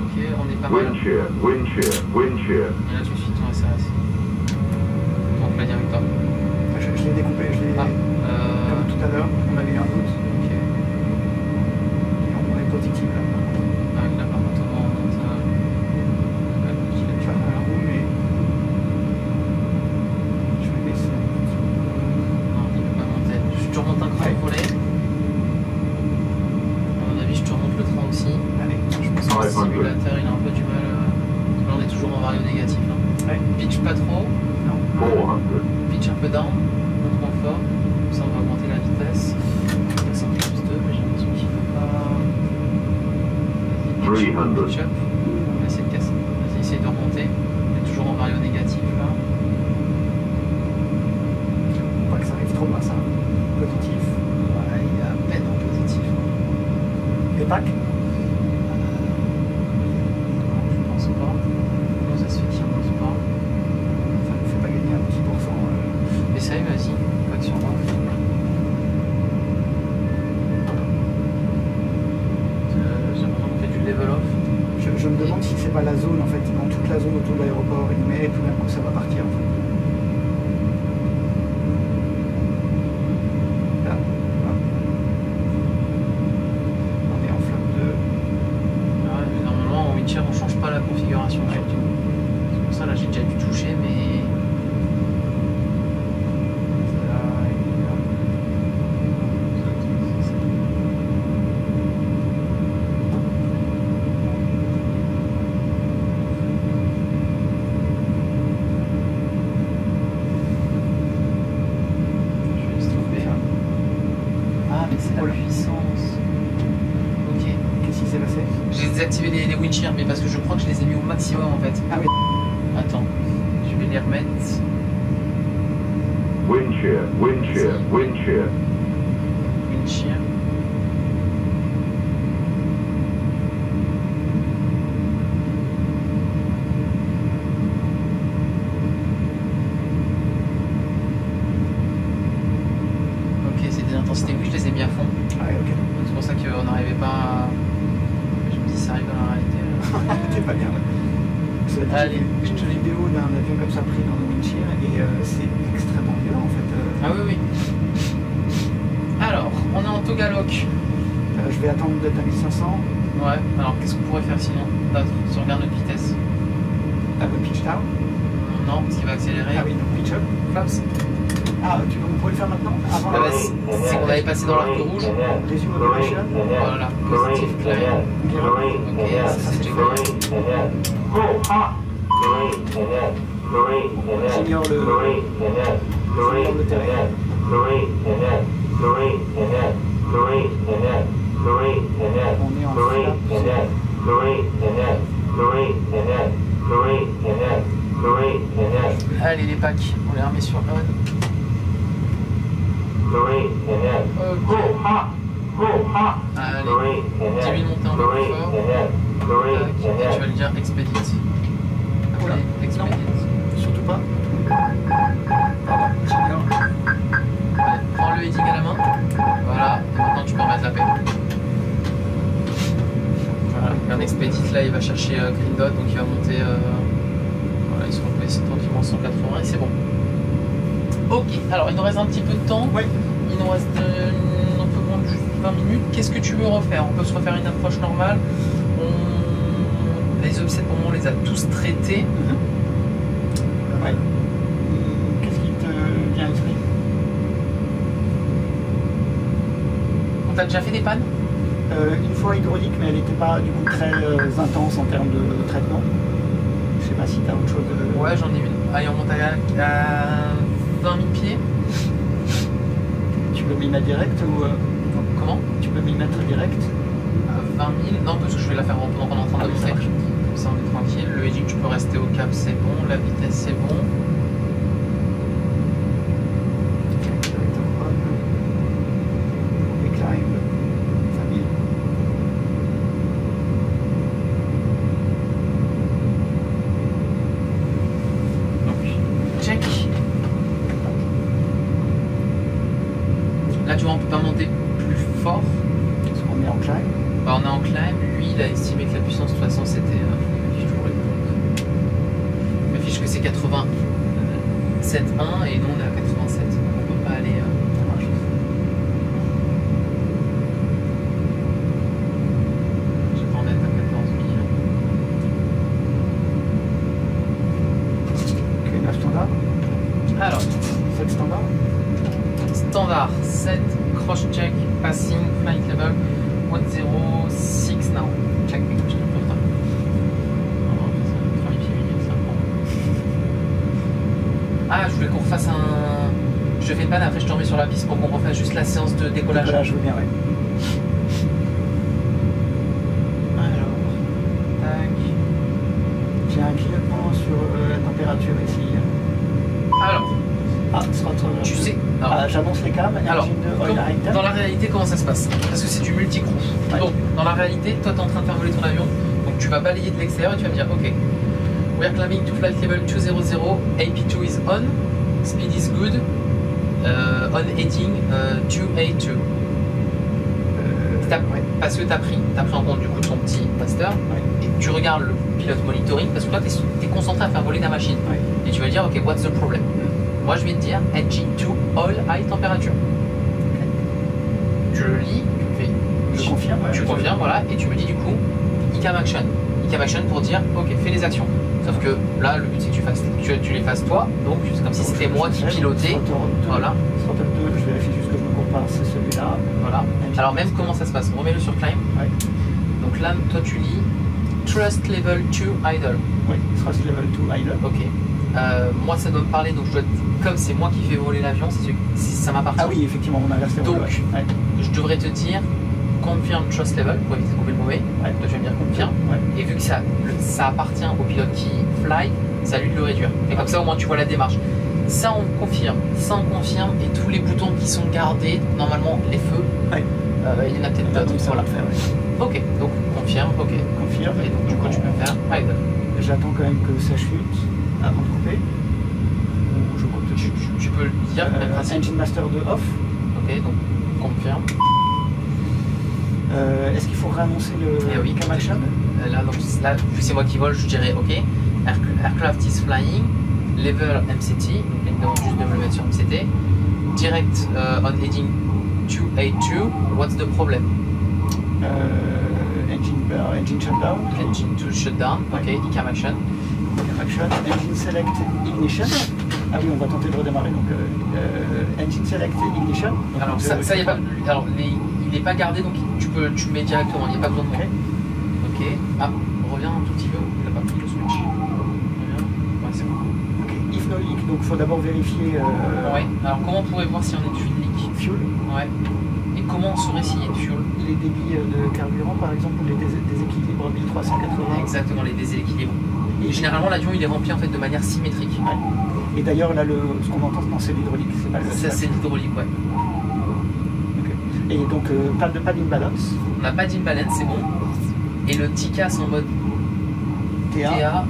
Ok, on est pas mal. Wind shear, wind shear, wind shear. Et là tout de suite on SRS. Donc la directeur. Je l'ai découpé, comme tout à l'heure, on avait eu un doute. Ok. Et on est positif là. Ah oui, là par contre on monte. Je l'ai pas à la roue, mais je vais baisser un petit peu. Non, il peut pas monter. Je remonte un cran au volet. À mon avis, je te remonte le train aussi. Allez, je pense Le simulateur il a un peu du mal. Là on est toujours en vario négatif. Hein. Ouais. Pitch pas trop. Non. 400. Pitch un peu down. Monte moins fort. Comme ça on va augmenter la vitesse. Descendre plus 2, mais j'ai l'impression qu'il ne peut pas. Vas-y, pitch, 300. pitch up. On va essayer de casser. Vas-y, essaye de remonter. On est toujours en vario négatif là. Faut pas que ça arrive trop bas, ça. Positif. Ouais, il est à peine en positif. Les packs. Je pense pas. Comment ça se fait qu'il ne remonte pas? Ça ne fait pas gagner un petit pourcent. Essaye, vas-y. Pas que sur moi. J'ai l'impression qu'on fait du level off. Je me demande si c'est pas la zone, en fait, dans toute la zone autour de l'aéroport, il met et tout d'un coup ça va partir. En fait. Là, hop. On est en flamme 2. Ouais, mais normalement en Witcher on change pas la configuration surtout. C'est pour ça là j'ai déjà dû toucher mais. Là, et là. Je vais stopper. Ah mais c'est la Voilà. puissance. Ok. Qu'est-ce qui s'est passé? J'ai désactivé les wind shear mais parce que je crois que je les ai mis au maximum en fait. Ah oui. Attends. Je vais les remettre. Wind shear, wind shear, wind shear. Wind shear. Ok, c'est des intensités. Oui, je les ai mis à fond. Ah ouais, ok. C'est pour ça qu'on n'arrivait pas à. Je me dis, ça arrive dans la réalité. T'es pas bien. Allez. J'ai une vidéo d'un avion comme ça pris dans le wind shear et c'est extrêmement violent en fait. Ah oui, oui. Alors, on est en Togaloc. Je vais attendre d'être à 1500. Ouais, alors qu'est-ce qu'on pourrait faire sinon? Si on regarde notre vitesse. Ah, le pitch down. Non, parce qu'il va accélérer. Ah oui, donc pitch up. Flaps. Ah, on pourrait le faire maintenant avant Ah bah, c'est qu'on avait passé dans l'arc rouge. Résume operation. Voilà, positif clair. Ok, ça c'est déjà clair. J'ignore le terrain. On est en flap. Allez les packs, on les remet sur on. Ok. Allez, 10 000 montées en plus fort. Tac, et tu vas le dire expedite. Voilà. Allez, expedite. Surtout pas. J'ignore. Allez, prends le heading à la main. Voilà, et maintenant tu peux remettre la paix. Voilà, un expedite là il va chercher Green Dot, donc il va monter. Voilà, ils sont placés tranquillement 180 et c'est bon. Ok, alors il nous reste un petit peu de temps. Oui. Il nous reste un peu moins de juste 20 minutes. Qu'est-ce que tu veux refaire? On peut se refaire une approche normale. Les upsets, pour moi, on les a tous traités. Ouais. Qu'est-ce qui te vient à l'esprit? On t'a déjà fait des pannes? Une fois hydraulique, mais elle n'était pas du coup très intense en termes de traitement. Je sais pas si tu as autre chose. Ouais, j'en ai une. Allez, on monte à 20 000 pieds. Tu peux m'y mettre direct ou Comment? tu peux m'y mettre direct? À 20 000? Non, parce que je vais la faire pendant qu'on est en train de monter. Comme ça, on est tranquille. Le edging, tu peux rester au cap, c'est bon. La vitesse, c'est bon. Là, tu vois, on peut pas monter plus fort. Parce qu'on est en climb. Bah, on est en climb. Lui, il a estimé que la puissance, de toute façon, c'était. Je me fiche que c'est 87.1 et nous, on est à 87. Donc, on peut pas aller. Je vais pas en être à 14 000. Ok, 9 standard. Alors, 7 standard. standard 7, cross-check, passing, flight level, 106 now. Check, je te peux pas. Ah, je voulais qu'on refasse un. Je fais une panne, après je te remets sur la piste pour qu'on refasse juste la séance de décollage. Là, je veux bien, ouais. Alors, tac. J'ai un clignotement sur la température ici. Alors, Ah, throttle. tu sais. Ah, j'annonce les cams. Alors, Engine de oil item. dans la réalité, comment ça se passe? Parce que c'est du multi-crew. Ouais. Donc, dans la réalité, toi, tu es en train de faire voler ton avion. Donc, tu vas balayer de l'extérieur et tu vas me dire, OK, we are climbing to flight level 200, AP2 is on, speed is good, on heading 282. Ouais. Parce que tu as pris en compte du coup ton petit master Ouais. et tu regardes le pilote monitoring parce que toi, tu es concentré à faire voler ta machine. Ouais. Et tu vas dire, OK, what's the problem? Moi, je vais te dire engine to oil high temperature. Tu le lis, tu fais. Je confirme. Tu confirmes, voilà, et tu me dis du coup ICAM action. ICAM action pour dire ok, fais les actions. Sauf que là, le but c'est que tu les fasses toi, donc c'est comme si c'était moi qui pilotais. Voilà. Throttle 2, je vérifie juste que je me compare, c'est celui-là. Voilà. Alors, même comment ça se passe? Remets-le sur climb. Ouais. Donc là, toi tu lis Trust level 2 idle. Oui, thrust level 2 idle. Ok. Moi, ça doit me parler, donc je dois, comme c'est moi qui fais voler l'avion, ça m'appartient. Ah oui, effectivement, on a inversé. Donc, ouais. je devrais te dire confirm trust level pour éviter de couper le mauvais. Ouais. Toi, tu vas me dire confirm. Ouais. Et vu que ça appartient au pilote qui fly, c'est à lui de le réduire. Et comme ça, au moins, tu vois la démarche. Ça, on confirme. Ça, on confirme. Et tous les boutons qui sont gardés, normalement, les feux, Ouais. il y en a peut-être d'autres. Donc ça va le faire, ouais. Ok, donc confirme. Ok. Confirme. Et donc, du coup, tu peux faire idle. J'attends quand même que ça chute avant de couper. Ou je coupe tout de suite. Tu peux le dire, même principe. Engine Master 2 off. Ok, donc confirme. Est-ce qu'il faut réannoncer le Eh oui. cam action? Là, donc, là, vu que c'est moi qui vole, je dirais ok. Aircraft is flying, level MCT, donc il me demande juste de me le mettre sur MCT. Direct on heading 282, what's the problem? Engine shutdown. Engine to shutdown, ok, ICAM action. Cam action. Engine select ignition. Ah oui, on va tenter de redémarrer. Donc engine select ignition. Donc, Alors ça y a pas. Alors il n'est pas gardé, donc tu le mets directement, il n'y a pas besoin de moi. Ok. Ah, reviens un tout petit peu, il n'a pas pris le switch. Reviens. Ouais, c'est bon. Ok. If no leak, donc il faut d'abord vérifier. Ouais. Alors comment on pourrait voir si on est de fuel leak? Fuel. Ouais. Et comment on saurait s'il y a de fuel? Les débits de carburant, par exemple, ou les déséquilibres 1380. Exactement, les déséquilibres. Et généralement, l'avion il est rempli en fait de manière symétrique. Ouais. Et d'ailleurs, là, ce qu'on entend, c'est l'hydraulique, c'est pas le. Ça, c'est l'hydraulique, ouais. Okay. Et donc, pas d'imbalance. On n'a pas d'imbalance, c'est bon. Et le TCAS en mode TA.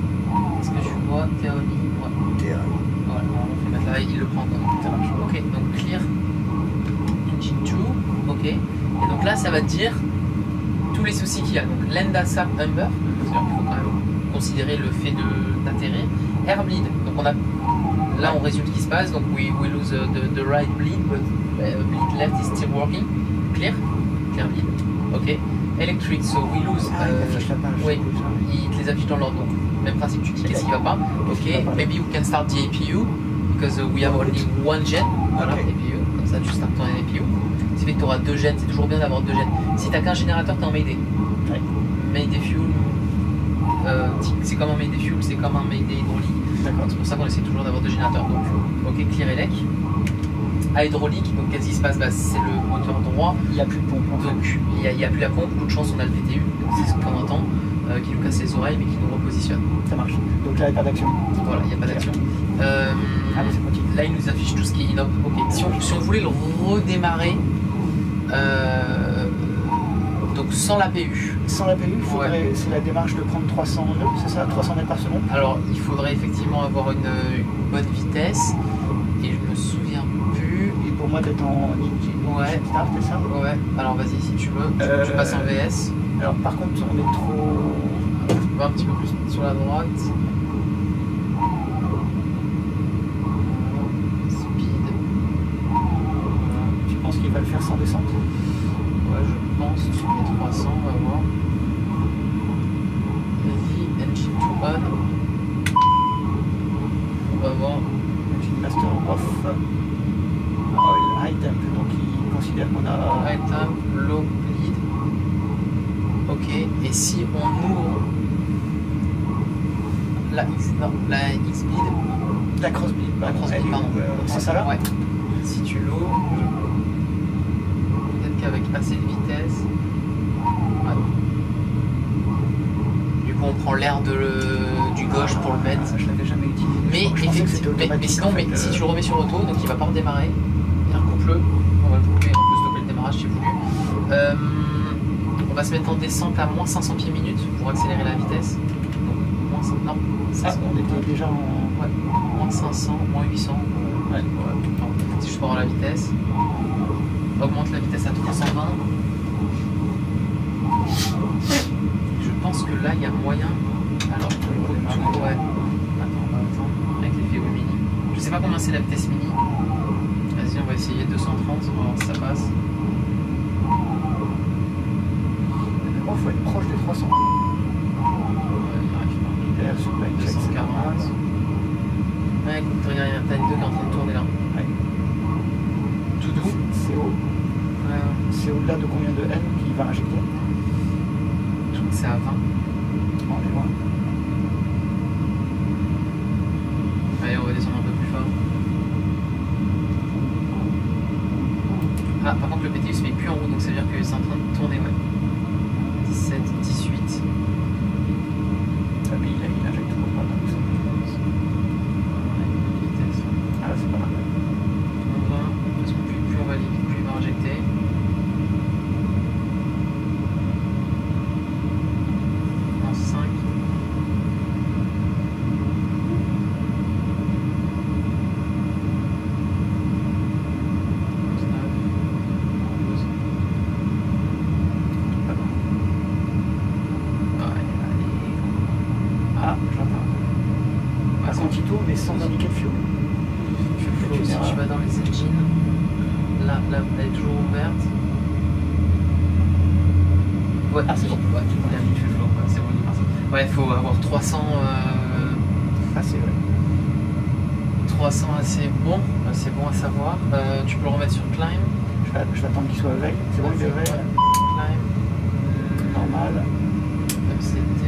Est-ce que tu vois TA en ligne? Ouais. TA. Voilà, on va mettre là, il le prend en compte. Ça marche. Ok, donc clear engine 2, ok. Et donc là, ça va te dire tous les soucis qu'il y a. Donc l'Endasa Humber, c'est-à-dire qu'il faut quand même considérer le fait d'atterrir. Air bleed, donc là on résume ce qui se passe. Donc we lose the right bleed, but bleed left is still working. Clear bleed, ok. Electric, so we lose. Ah, il affiche la page. Oui, il te les affiche dans l'ordre. Donc même principe, tu dis qu'est-ce qui va pas. Ok, maybe we can start the APU because we have only one gen. Voilà, APU, comme ça tu starts ton APU. Ce qui fait que tu auras 2 gènes, c'est toujours bien d'avoir 2 gènes. Si t'as qu'un générateur, t'es en Mayday. Mayday Fuel, c'est comme un Mayday Fuel, c'est comme un Mayday hydraulique. C'est pour ça qu'on essaie toujours d'avoir 2 générateurs. Donc, ok, clear elec. À hydraulique, donc qu'est-ce qui se passe? C'est le moteur droit. Il n'y a plus de pompe. Donc il n'y a plus la pompe, coup de chance on a le PTU, c'est ce qu'on entend, qui nous casse les oreilles mais qui nous repositionne. Ça marche. Donc là il n'y a pas d'action. Voilà, il n'y a pas d'action. Là il nous affiche tout ce qui est inop. Ok, si on voulait le redémarrer, donc sans l'APU. Sans l'APU, il faudrait, c'est la démarche de prendre 300 nœuds, c'est ça, 300 mètres par seconde. Alors il faudrait effectivement avoir une bonne vitesse, et je me souviens plus. Et pour moi d'être en start, c'est ça? Ouais, alors vas-y si tu veux, tu passes en VS. Alors par contre on est trop... On va un petit peu plus sur la droite. Speed. Tu penses qu'il va le faire sans descente? Ouais, je pense, tu mets 300, on va voir. Vas-y, engine to on. On va voir. Engine master off. Oil high temp, donc il considère qu'on a... High temp, low bleed. Ok, et si on ouvre la X-bleed, la cross-bleed, pardon. C'est ça là? Ouais. Si tu l'ouvres, peut-être qu'avec assez de vitesse, ouais. Du coup on prend l'air du gauche pour le mettre. Je l'avais jamais utilisé. Mais sinon, si tu le remets sur auto, donc il va pas redémarrer. Coupe-le, on va le couper, on peut stopper le démarrage si voulu. On va se mettre en descente à moins 500 pieds minute pour accélérer la vitesse. Donc, non, on était déjà en... Ouais, moins 500, moins 800. Ouais. C'est juste pour avoir la vitesse. Augmente la vitesse à 320. Je pense que là, il y a moyen... Alors, ouais. Attends, avec l'effet mini. Je sais pas combien c'est la vitesse mini. Vas-y, on va essayer 230, on va voir si ça passe. Il faut être proche des 300. Ouais, 240. Ouais, écoute, regarde, t'as une 2 qui est en train de tourner là. Ouais. Tout doux. C'est haut. Ouais. C'est au-delà de combien de N qu'il va injecter? C'est à 20. On est loin. Allez, on va descendre un peu plus fort. Ah, par contre, le PTU se met plus en route, donc ça veut dire que c'est en train de tourner, ouais. 17, 18. Ah, mais il injecte trop pas, donc ça. Vitesse. Ah, c'est pas mal. On va, parce que plus on va aller vite, plus il va injecter. En 5. Mais sans indiquer le fuel. Si tu vas dans les engines, là, elle est toujours ouverte. Ouais, c'est bon. Ouais, il a mis le fuel flow. C'est bon, il passe. Ouais, il faut avoir 300. Assez, ouais. 300 assez bon. C'est bon à savoir. Tu peux le remettre sur climb. Je vais attendre qu'il soit veille. C'est bon, il est veille. Climb. Normal. FCT.